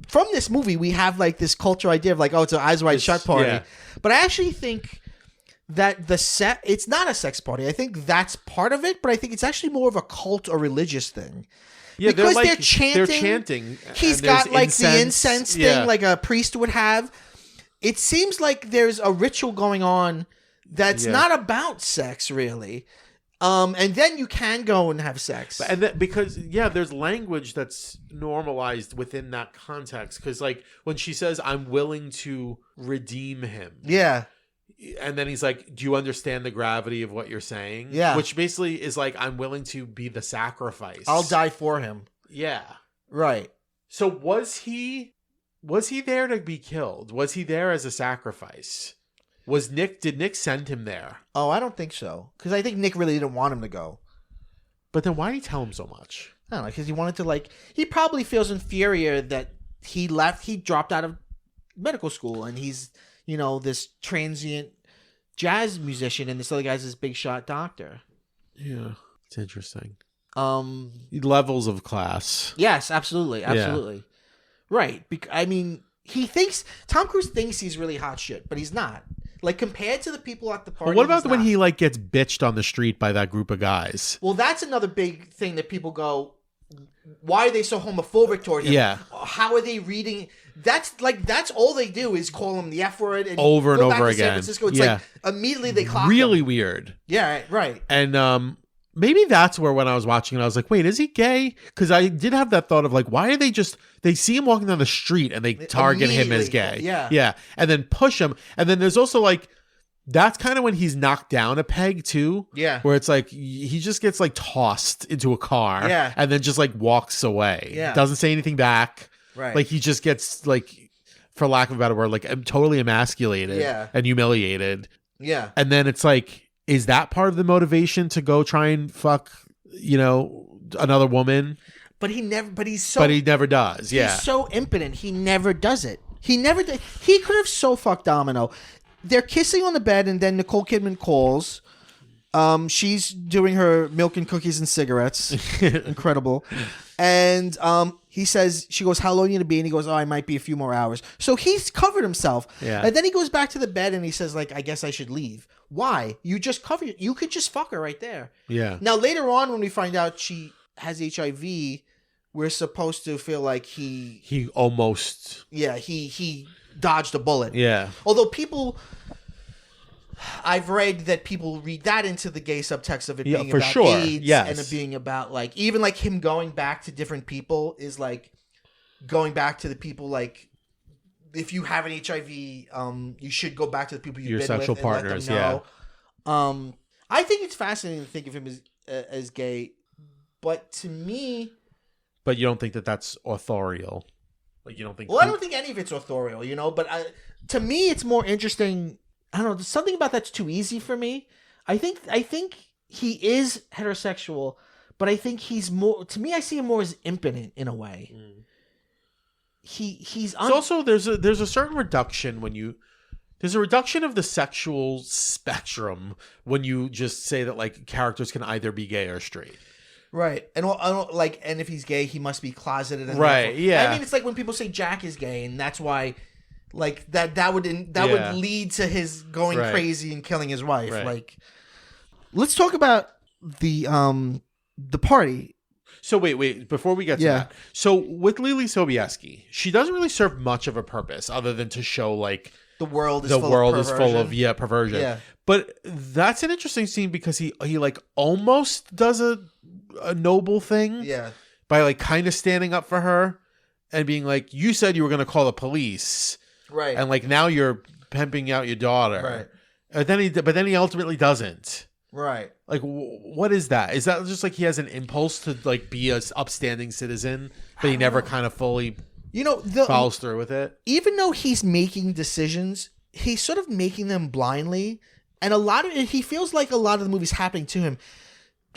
from this movie, we have like this cultural idea of like, oh, it's an Eyes Wide Shut party. Yeah. But I actually think that it's not a sex party. I think that's part of it, but I think it's actually more of a cult or religious thing. Yeah, because they're chanting. He's got like the incense thing like a priest would have. It seems like there's a ritual going on that's not about sex, really. And then you can go and have sex. Because there's language that's normalized within that context. Because like when she says, "I'm willing to redeem him," and then he's like, "Do you understand the gravity of what you're saying?" Yeah, which basically is like, "I'm willing to be the sacrifice. I'll die for him." Yeah, right. So was he there to be killed? Was he there as a sacrifice? Did Nick send him there? Oh, I don't think so. Because I think Nick really didn't want him to go. But then why did he tell him so much? I don't know, because he wanted to he probably feels inferior that he dropped out of medical school and he's, this transient jazz musician and this other guy's this big shot doctor. Yeah. It's interesting. Levels of class. Yes, absolutely. Absolutely. Yeah. Right. Tom Cruise thinks he's really hot shit, but he's not. Like, compared to the people at the party. Well, what about when he gets bitched on the street by that group of guys? Well, that's another big thing that people go, why are they so homophobic toward him? Yeah. How are they reading? That's all they do is call him the F word and over and over again. San Francisco. It's like immediately they clock really him. Weird. Yeah, right. And maybe that's where when I was watching it, I was like, wait, is he gay? Because I did have that thought of like, why are they see him walking down the street and they target him as gay. Yeah. Yeah. And then push him. And then there's also like, that's kind of when he's knocked down a peg too. Yeah. Where it's like, he just gets like tossed into a car. Yeah. And then just like walks away. Yeah. Doesn't say anything back. Right. Like he just gets like, for lack of a better word, like totally emasculated. Yeah. And humiliated. Yeah. And then it's like, is that part of the motivation to go try and fuck, another woman? But he never does. Yeah. He's so impotent. He never does it. He could have so fucked Domino. They're kissing on the bed, and then Nicole Kidman calls. She's doing her milk and cookies and cigarettes. Incredible. And she goes, how long are you going to be? And he goes, oh, I might be a few more hours. So he's covered himself. Yeah. And then he goes back to the bed and he says, like, I guess I should leave. Why? You just you could just fuck her right there. Yeah. Now, later on, when we find out she has HIV, we're supposed to feel like he almost... Yeah, he dodged a bullet. Yeah. Although I've read that people read that into the gay subtext of it being about AIDS and it being about like even like him going back to different people is like going back to the people like if you have an HIV, you should go back to the people you've been sexual with partners. And let them know. I think it's fascinating to think of him as gay, but to me, but you don't think that that's authorial. Like you don't think. Well, I don't think any of it's authorial, But to me, it's more interesting. I don't know. There's something about that's too easy for me. I think he is heterosexual, but I think he's more. To me, I see him more as impotent in a way. Mm. He's also there's a certain reduction there's a reduction of the sexual spectrum when you just say that like characters can either be gay or straight. Right, and and if he's gay, he must be closeted. And right, yeah. I mean, it's like when people say Jack is gay, and that's why, like that would lead to his going crazy and killing his wife. Right. Like, let's talk about the party. So wait, before we get to that, so with Lily Sobieski, she doesn't really serve much of a purpose other than to show like the world is full of perversion. Yeah. But that's an interesting scene because he like almost does a noble thing. Yeah. By like kind of standing up for her and being like, you said you were going to call the police. Right. And like now you're pimping out your daughter. Right. But then he ultimately doesn't. Right. Like what is that? Is that just like he has an impulse to like be an upstanding citizen, but he never kind of fully follows through with it? Even though he's making decisions, he's sort of making them blindly. And he feels like a lot of the movie's happening to him.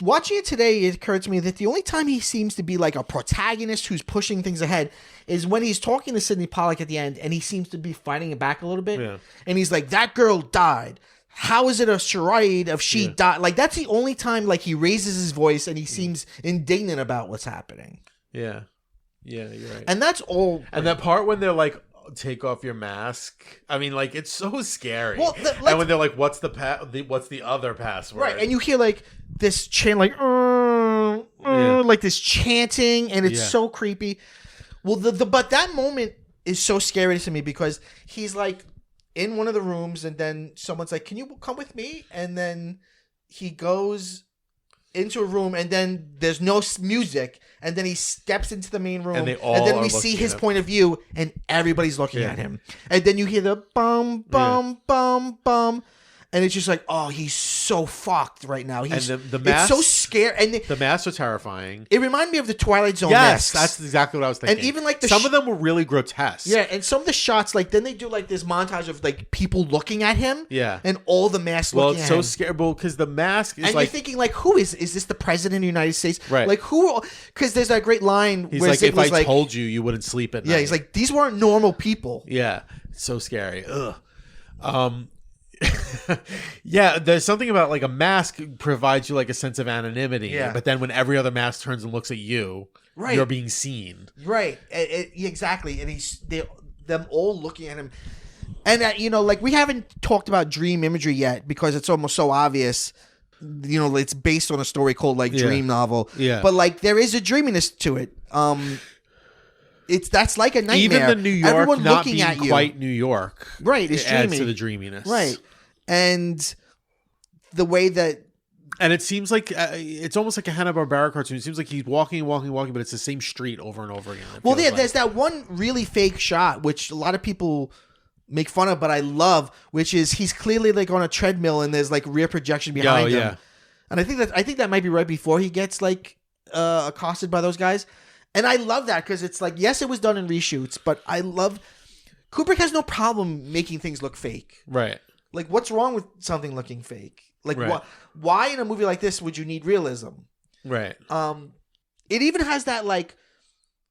Watching it today, it occurred to me that the only time he seems to be like a protagonist who's pushing things ahead is when he's talking to Sidney Pollack at the end, and he seems to be fighting it back a little bit. Yeah. And he's like, that girl died. How is it a charade if she died? Like, that's the only time like he raises his voice and he seems indignant about what's happening. Yeah. Yeah, you're right. And that's all. And that part when they're like, take off your mask. I mean, like, it's so scary. Well, and when they're like, what's the other password? Right, and you hear like this chant, like, like this chanting, and it's so creepy. Well, but that moment is so scary to me because he's like in one of the rooms, and then someone's like, "Can you come with me?" And then he goes into a room, and then there's no music, and then he steps into the main room, and then we see his point of view, and everybody's looking at him, and then you hear the bum bum bum bum, and it's just like, oh, he's so fucked right now. He's the mask, it's so scary, and the masks are terrifying. It reminded me of the Twilight Zone. Yes, that's exactly what I was thinking. And even like some of them were really grotesque. Yeah, and some of the shots, like then they do like this montage of like people looking at him. Yeah, and all the masks looking at him. Well, it's so scary because the mask is and like, you're thinking like, who is this? The president of the United States? Right? Like who? Because there's that great line. He's where like, if I like, told you, you wouldn't sleep at night. Yeah, he's like, these weren't normal people. Yeah, it's so scary. Ugh. Yeah, there's something about like a mask provides you like a sense of anonymity. Yeah. But then when every other mask turns and looks at you, right, you're being seen. Right. Exactly. And them all looking at him. And you know, like we haven't talked about dream imagery yet because it's almost so obvious. You know, it's based on a story called like Dream Novel. Yeah. But like there is a dreaminess to it. That's like a nightmare. Even the New York everyone not looking being at you. quite New York, right? It's adds dreamy. to the dreaminess, right? And the way that, and it seems like it's almost like a Hanna-Barbera cartoon. It seems like he's walking, but it's the same street over and over again. Well, yeah, there's that one really fake shot which a lot of people make fun of, but I love, which is he's clearly like on a treadmill and there's like rear projection behind him. And I think that might be right before he gets like accosted by those guys. And I love that because it's like, yes, it was done in reshoots, but I love Kubrick has no problem making things look fake. Right. Like, what's wrong with something looking fake? Like, why in a movie like this would you need realism? Right. It even has that like,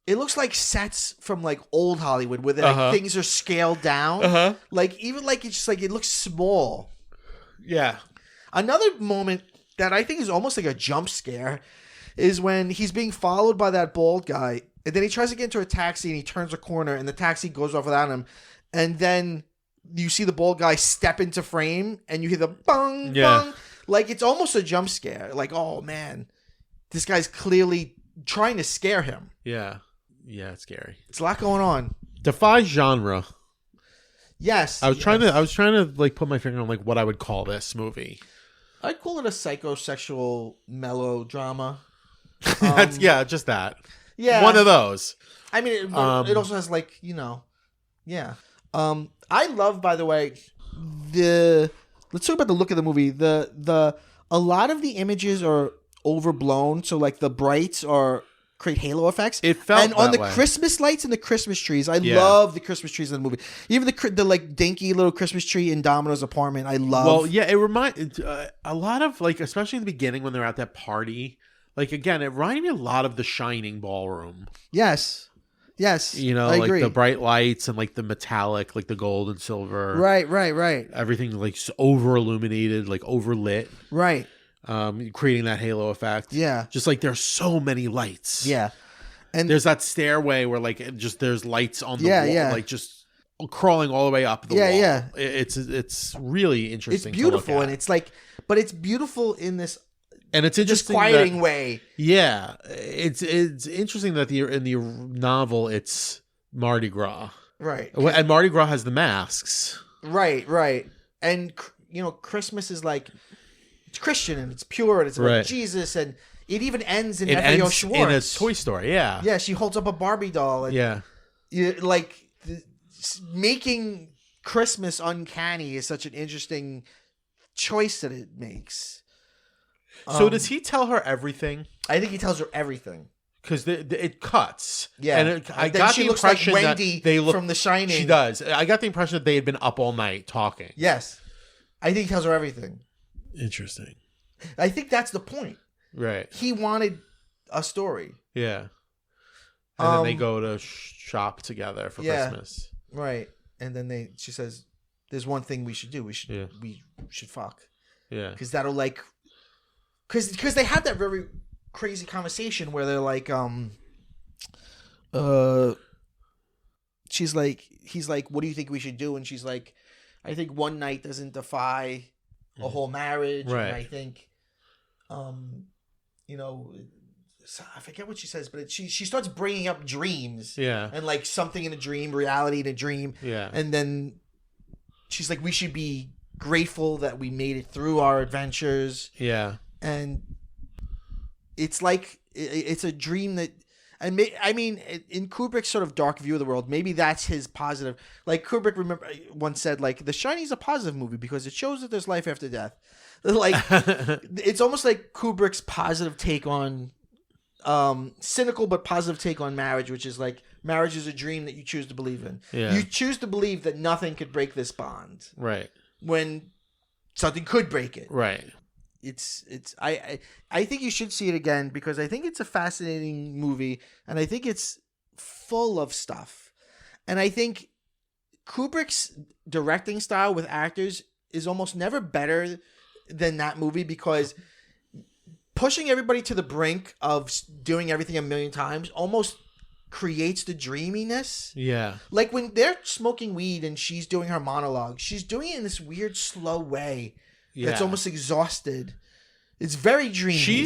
it looks like sets from like old Hollywood where like, things are scaled down. Like even like it's just like it looks small. Yeah. Another moment that I think is almost like a jump scare is when he's being followed by that bald guy, and then he tries to get into a taxi and he turns a corner and the taxi goes off without him, and then you see the bald guy step into frame and you hear the bong bong. Like it's almost a jump scare. Like, oh man, this guy's clearly trying to scare him. Yeah. Yeah, it's scary. It's a lot going on. Defies genre. Yes. I was trying to like put my finger on like what I would call this movie. I'd call it a psychosexual melodrama. Just that. Yeah. One of those. I mean, it also has like, you know, yeah. I love, by the way, let's talk about the look of the movie. A lot of the images are overblown, so like the brights create halo effects. It felt and on the way. Christmas lights and the Christmas trees, I love the Christmas trees in the movie. Even the like dinky little Christmas tree in Domino's apartment, I love. Well, yeah, it reminds a lot of like, especially in the beginning when they're at that party. Like again, it reminded me a lot of the Shining ballroom. Yes. You know, I like agree. the bright lights and like the metallic, like the gold and silver. Right. Everything like over illuminated, like overlit. Right. Creating that halo effect. Yeah. Just like there's so many lights. Yeah. And there's that stairway where like there's lights on the wall, like just crawling all the way up the wall. Yeah. It's really interesting. It's beautiful, and it's like, but it's beautiful in this. And it's interesting, disquieting way. Yeah, it's interesting that in the novel it's Mardi Gras, right? And Mardi Gras has the masks, right. And you know, Christmas is like it's Christian and it's pure and it's about Jesus, and it even ends in F.A.O. Schwartz in a toy store. Yeah, she holds up a Barbie doll. And making Christmas uncanny is such an interesting choice that it makes. So does he tell her everything? I think he tells her everything. Because it cuts. Yeah. And I got the impression like Wendy that they look from The Shining. She does. I got the impression that they had been up all night talking. Yes. I think he tells her everything. Interesting. I think that's the point. Right. He wanted a story. Yeah. And then they go to shop together for Christmas. Right. And then she says, there's one thing we should do. We should fuck. Yeah. Because that'll like... Because they have that very crazy conversation where they're like, She's like, he's like, what do you think we should do? And she's like, I think one night doesn't defy a whole marriage. Right. And I think, you know, I forget what she says, but she starts bringing up dreams. Yeah. And like something in a dream, reality in a dream. Yeah. And then she's like, we should be grateful that we made it through our adventures. Yeah. And it's like, it's a dream that, I mean, in Kubrick's sort of dark view of the world, maybe that's his positive. Like Kubrick once said, like, The Shining is a positive movie because it shows that there's life after death. Like, it's almost like Kubrick's positive take on, cynical but positive take on marriage, which is like, marriage is a dream that you choose to believe in. Yeah. You choose to believe that nothing could break this bond. Right. When something could break it. Right. I think you should see it again because I think it's a fascinating movie and I think it's full of stuff. And I think Kubrick's directing style with actors is almost never better than that movie because pushing everybody to the brink of doing everything a million times almost creates the dreaminess. Yeah. Like when they're smoking weed and she's doing her monologue, she's doing it in this weird slow way. Yeah. That's almost exhausted. It's very dreamy.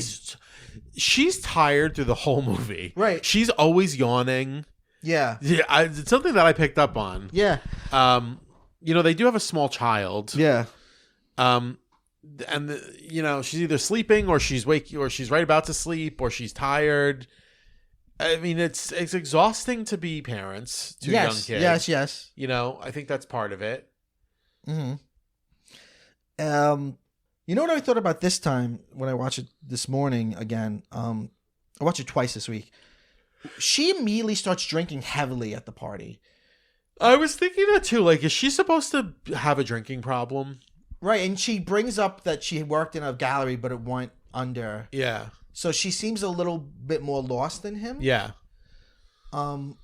She's tired through the whole movie. Right. She's always yawning. Yeah. Yeah. It's something that I picked up on. Yeah. You know, they do have a small child. Yeah. And you know, she's either sleeping or she's waking or she's right about to sleep or she's tired. I mean, it's exhausting to be parents to young kids. Yes. You know, I think that's part of it. Mm-hmm. You know what I thought about this time when I watched it this morning again? I watched it twice this week. She immediately starts drinking heavily at the party. I was thinking that too. Like, is she supposed to have a drinking problem? Right, and she brings up that she worked in a gallery, but it went under. Yeah. So she seems a little bit more lost than him. Yeah. But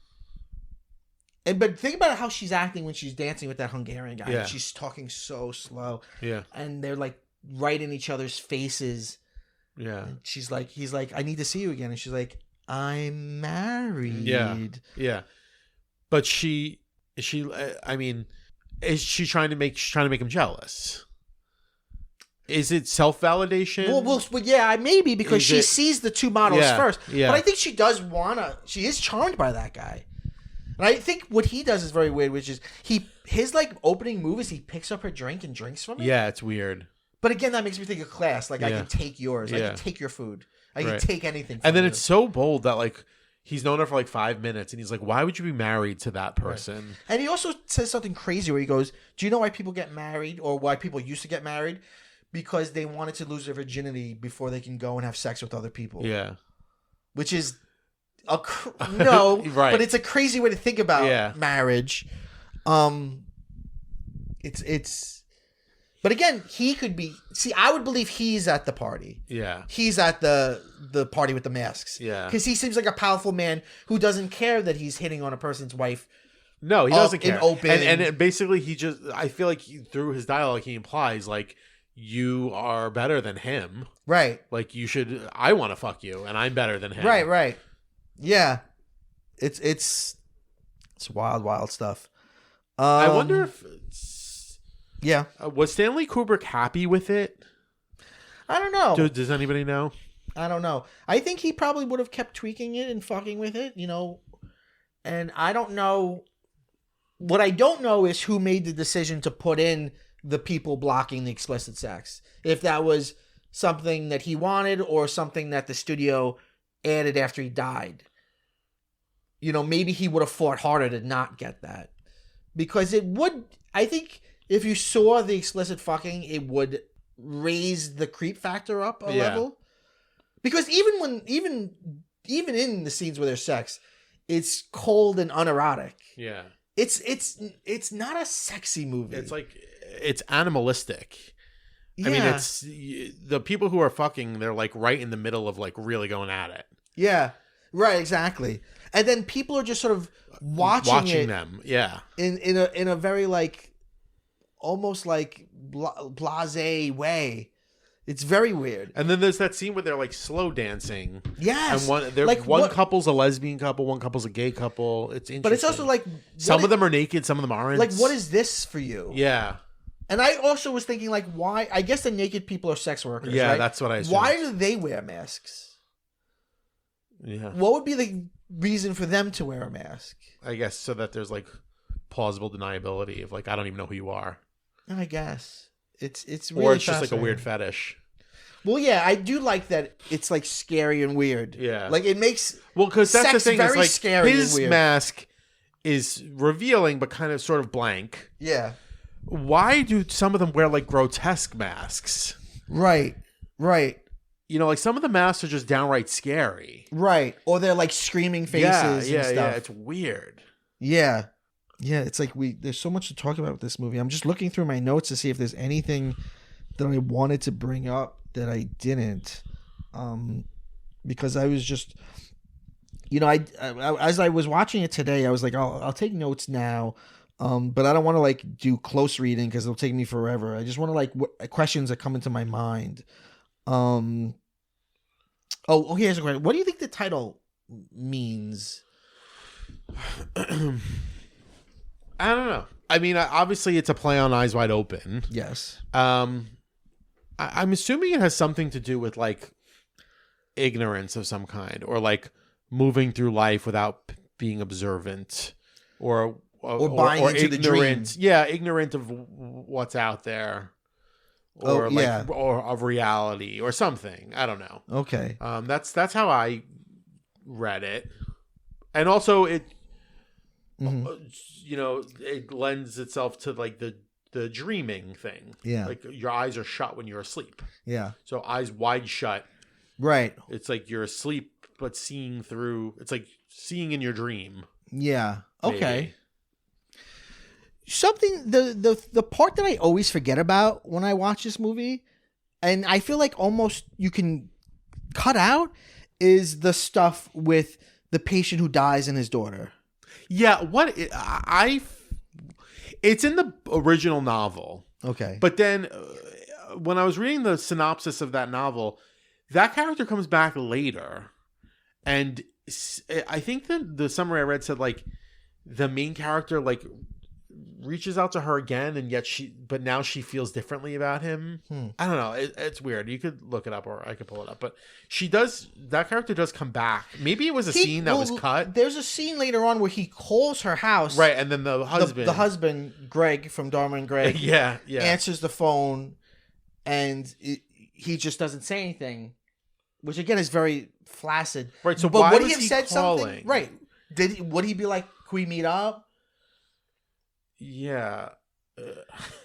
think about how she's acting when she's dancing with that Hungarian guy. Yeah. She's talking so slow. Yeah. And they're like right in each other's faces. Yeah. And he's like, I need to see you again. And she's like, I'm married. Yeah. Yeah. But I mean, is she trying to make him jealous? Is it self-validation? Well, yeah, maybe because she sees the two models first. Yeah. But I think she is charmed by that guy. And I think what he does is very weird, which is his like opening move is he picks up her drink and drinks from it. Yeah, it's weird. But again, that makes me think of class. Like, I can take yours. I can take your food. I can take anything from And then you. it's so bold that like he's known her for like 5 minutes and he's like, why would you be married to that person? Right. And he also says something crazy where he goes, do you know why people get married or why people used to get married? Because they wanted to lose their virginity before they can go and have sex with other people. Yeah. Which is right. But it's a crazy way to think about marriage. It's but again, he could be. See, I would believe he's at the party. Yeah, he's at the party with the masks. Yeah, because he seems like a powerful man who doesn't care that he's hitting on a person's wife. No, he doesn't care. Open and basically, I feel like through his dialogue, he implies like you are better than him. Right. Like I want to fuck you, and I'm better than him. Right. Yeah, it's wild stuff. I wonder if was Stanley Kubrick happy with it? I don't know. Does anybody know? I don't know. I think he probably would have kept tweaking it and fucking with it, you know. And I don't know. What I don't know is who made the decision to put in the people blocking the explicit sex. If that was something that he wanted or something that the studio added after he died. You know, maybe he would have fought harder to not get that. Because it would, I think, if you saw the explicit fucking, it would raise the creep factor up a level. Because even in the scenes where there's sex, it's cold and unerotic. Yeah. It's not a sexy movie. It's like, it's animalistic. Yeah. I mean, it's the people who are fucking, they're like right in the middle of like really going at it. Yeah. Right, exactly. And then people are just sort of watching them. Yeah. In a very like almost like blasé way. It's very weird. And then there's that scene where they're like slow dancing. Yes. And one couple's a lesbian couple, one couple's a gay couple. It's interesting. But it's also like some of them are naked, some of them aren't. Like, what is this for you? Yeah. And I also was thinking, like, why? I guess the naked people are sex workers. Yeah, right? that's what I assumed. Why do they wear masks? Yeah. What would be the reason for them to wear a mask? I guess so that there's like plausible deniability of like, I don't even know who you are. I guess it's really or it's just like a weird fetish. Well, yeah, I do like that. It's like scary and weird. Yeah, like it makes because that's the thing. Very it's like scary. His and weird. mask is revealing, but kind of sort of blank. Yeah. Why do some of them wear like grotesque masks? Right. You know, like some of the masks are just downright scary. Right. Or they're like screaming faces. Yeah. and stuff. Yeah. It's weird. Yeah. Yeah. It's like there's so much to talk about with this movie. I'm just looking through my notes to see if there's anything that I wanted to bring up that I didn't, because I was just, I as I was watching it today, I was like, I'll take notes now, but I don't want to like do close reading because it'll take me forever. I just want to like questions that come into my mind. Here's a question. What do you think the title means? I don't know. I mean, obviously, it's a play on Eyes Wide Open. Yes. I'm assuming it has something to do with like ignorance of some kind, or like moving through life without being observant, or buying into ignorant. the dream. Yeah, ignorant of what's out there, or or of reality, or something. I don't know. Okay. That's how I read it, and also it, it lends itself to like the dreaming thing. Yeah. Like your eyes are shut when you're asleep. Yeah. So eyes wide shut. Right. It's like you're asleep but seeing through. It's like seeing in your dream. Yeah. Okay. Maybe. Something the part that I always forget about when I watch this movie, and I feel like almost you can cut out, is the stuff with the patient who dies and his daughter. Yeah, it's in the original novel. Okay. But then when I was reading the synopsis of that novel, that character comes back later. And I think that the summary I read said like the main character like reaches out to her again, and yet but now she feels differently about him. I don't know. It's weird. You could look it up, or I could pull it up. But that character does come back. Maybe it was a scene that was cut. There's a scene later on where he calls her house. Right, and then the husband. The husband, Greg from Dharma and Greg. yeah. Answers the phone, and he just doesn't say anything, which again is very flaccid. Right, so but why would was he have he said calling? Something? Right. Would he be like, "Can we meet up?" Yeah.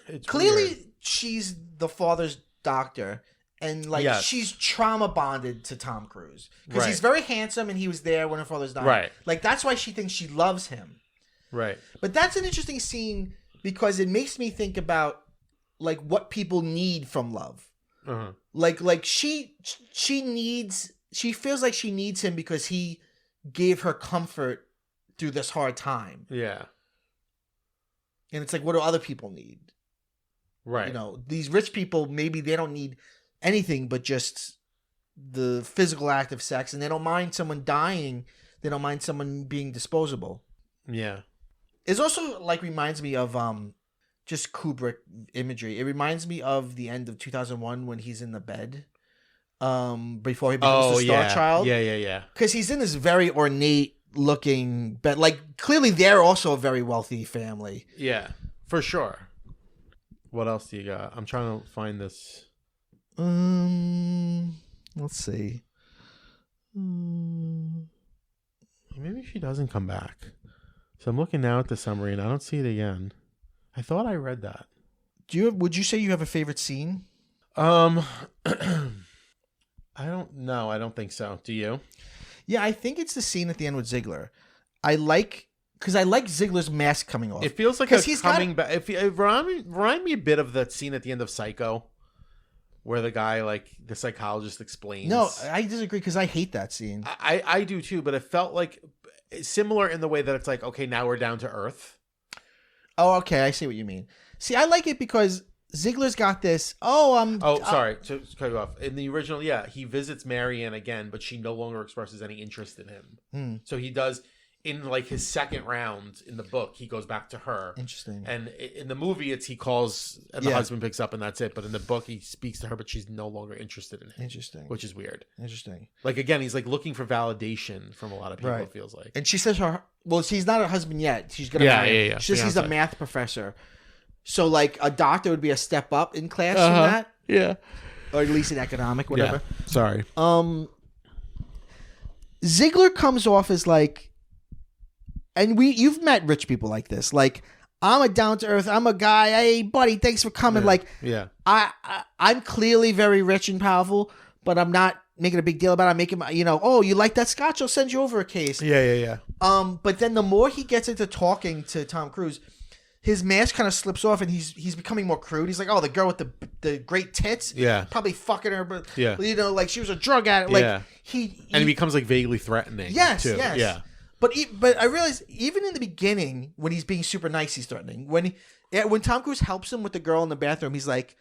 It's clearly weird. She's the father's doctor, and like she's trauma bonded to Tom Cruise because he's very handsome and he was there when her father's dying. Right. Like that's why she thinks she loves him. Right. But that's an interesting scene because it makes me think about like what people need from love. Uh-huh. Like she feels like she needs him because he gave her comfort through this hard time. Yeah. And it's like, what do other people need? Right. These rich people, maybe they don't need anything but just the physical act of sex, and they don't mind someone dying. They don't mind someone being disposable. Yeah. It's also like reminds me of just Kubrick imagery. It reminds me of the end of 2001 when he's in the bed before he becomes the Star Child. Yeah. Because he's in this very ornate looking bed. Like clearly they're also a very wealthy family. Yeah, for sure. What else do you got? I'm trying to find this. Let's see. Maybe she doesn't come back. So I'm looking now at the summary and I don't see it again. I thought I read that. Would you say you have a favorite scene? I don't know. I don't think so. Do you? Yeah, I think it's the scene at the end with Ziegler. I like Ziegler's mask coming off. It feels like he's coming back. It remind me a bit of that scene at the end of Psycho, where the guy, like the psychologist, explains. No, I disagree because I hate that scene. I do too, but it felt like similar in the way that it's like, okay, now we're down to earth. Oh, okay, I see what you mean. See, I like it because Ziegler's got this. Sorry to cut you off. In the original, he visits Marianne again, but she no longer expresses any interest in him. So he does in like his second round in the book. He goes back to her. Interesting. And in the movie, he calls and the husband picks up and that's it. But in the book, he speaks to her, but she's no longer interested in him. Interesting. Which is weird. Interesting. Like again, he's like looking for validation from a lot of people. It feels like. And she says she's not her husband yet. She's gonna marry him. Yeah. She says he's a math professor. So like a doctor would be a step up in class from that. Yeah. Or at least in economic, whatever. Yeah. Sorry. Ziegler comes off as like, and you've met rich people like this. Like, I'm a down to earth. I'm a guy. Hey, buddy, thanks for coming. I'm clearly very rich and powerful, but I'm not making a big deal about it. I'm making, you like that scotch? I'll send you over a case. Yeah. But then the more he gets into talking to Tom Cruise, his mask kind of slips off and he's becoming more crude. He's like, oh, the girl with the great tits. Yeah. Probably fucking her, but like she was a drug addict. Like he becomes like vaguely threatening. Yes, too. yes. Yeah. But I realize even in the beginning when he's being super nice, he's threatening. When Tom Cruise helps him with the girl in the bathroom, he's like,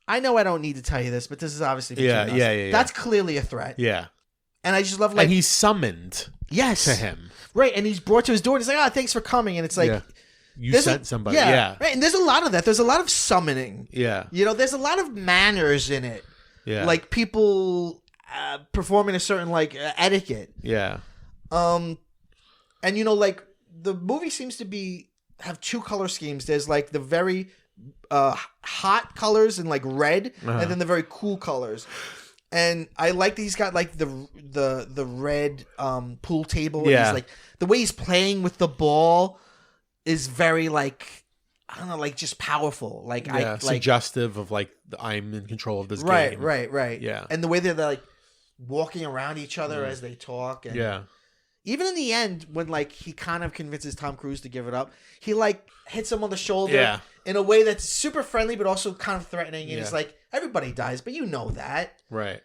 I know I don't need to tell you this, but this is obviously between us. Yeah. That's clearly a threat. Yeah. And I just love like, and he's summoned. Yes. To him. Right, and he's brought to his door and he's like, thanks for coming. And it's like, you sent somebody. Yeah. Right. And there's a lot of that. There's a lot of summoning. Yeah. There's a lot of manners in it. Yeah. Like people performing a certain like etiquette. Yeah. And like the movie seems to have two color schemes. There's like the very hot colors and like red, and then the very cool colors. And I like that he's got like the red pool table. Yeah. He's like the way he's playing with the ball is very like, I don't know, like just powerful. Like suggestive of like I'm in control of this game. Right. Yeah. And the way they're like walking around each other as they talk. And even in the end, when like he kind of convinces Tom Cruise to give it up, he like hits him on the shoulder in a way that's super friendly but also kind of threatening. And he's like, everybody dies, but you know that. Right.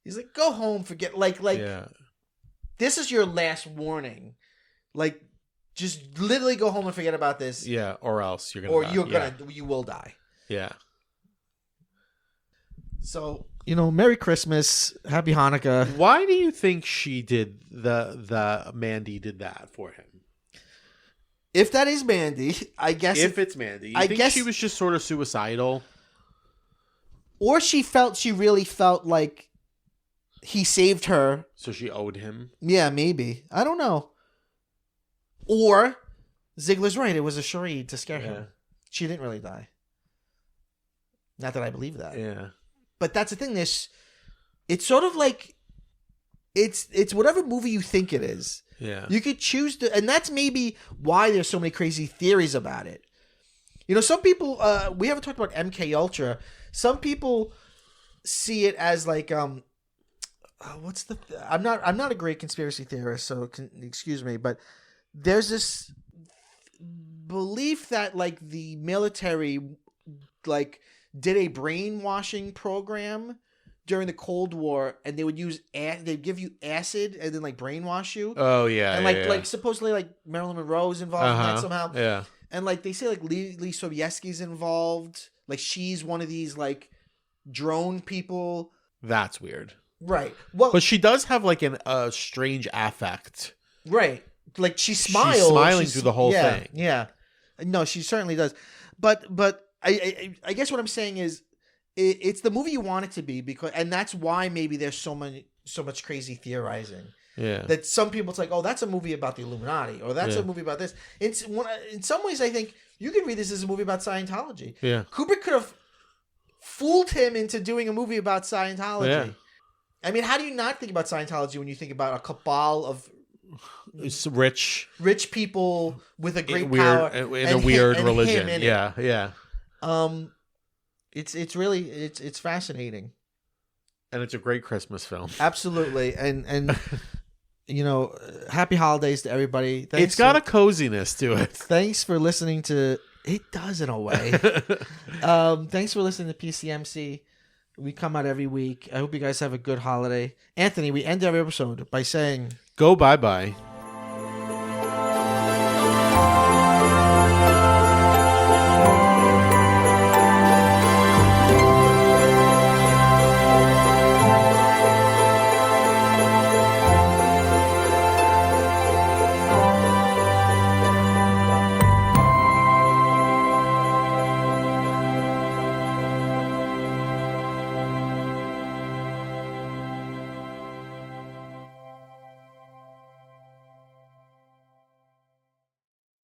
He's like, go home, forget like this is your last warning. Like, just literally go home and forget about this. Yeah, or else you're gonna die. You will die. Yeah. So, Merry Christmas, Happy Hanukkah. Why do you think she did the Mandy did that for him? If that is Mandy, I guess. If it's Mandy, I think she was just sort of suicidal, or she really felt like he saved her, so she owed him. Yeah, maybe. I don't know. Or Ziegler's right; it was a charade to scare him. She didn't really die. Not that I believe that. Yeah. But that's the thing. It's sort of like it's whatever movie you think it is. Yeah. You could choose to, and that's maybe why there's so many crazy theories about it. Some people we haven't talked about MK Ultra. Some people see it as like I'm not a great conspiracy theorist, so excuse me, but there's this belief that like the military like did a brainwashing program during the Cold War, and they would they'd give you acid and then like brainwash you. Oh yeah, and like supposedly like Marilyn Monroe is involved in that somehow. Yeah, and like they say like Lee Sobieski's involved. Like she's one of these like drone people. That's weird, right? Well, but she does have like a strange affect, right? Like she smiles. She's smiling through the whole thing. Yeah, no, she certainly does. But I guess what I'm saying is it's the movie you want it to be, and that's why maybe there's so much crazy theorizing. Yeah. That some people, it's like, oh, that's a movie about the Illuminati, or that's a movie about this. In some ways, I think you could read this as a movie about Scientology. Yeah. Kubrick could have fooled him into doing a movie about Scientology. Yeah. I mean, how do you not think about Scientology when you think about a cabal of rich people with a great power in a weird religion? Yeah. It's really fascinating, and it's a great Christmas film. Absolutely, and happy holidays to everybody. It's got a coziness to it. Thanks for listening to. It does in a way. Thanks for listening to PCMC. We come out every week. I hope you guys have a good holiday. Anthony, we end every episode by saying, "Go bye bye."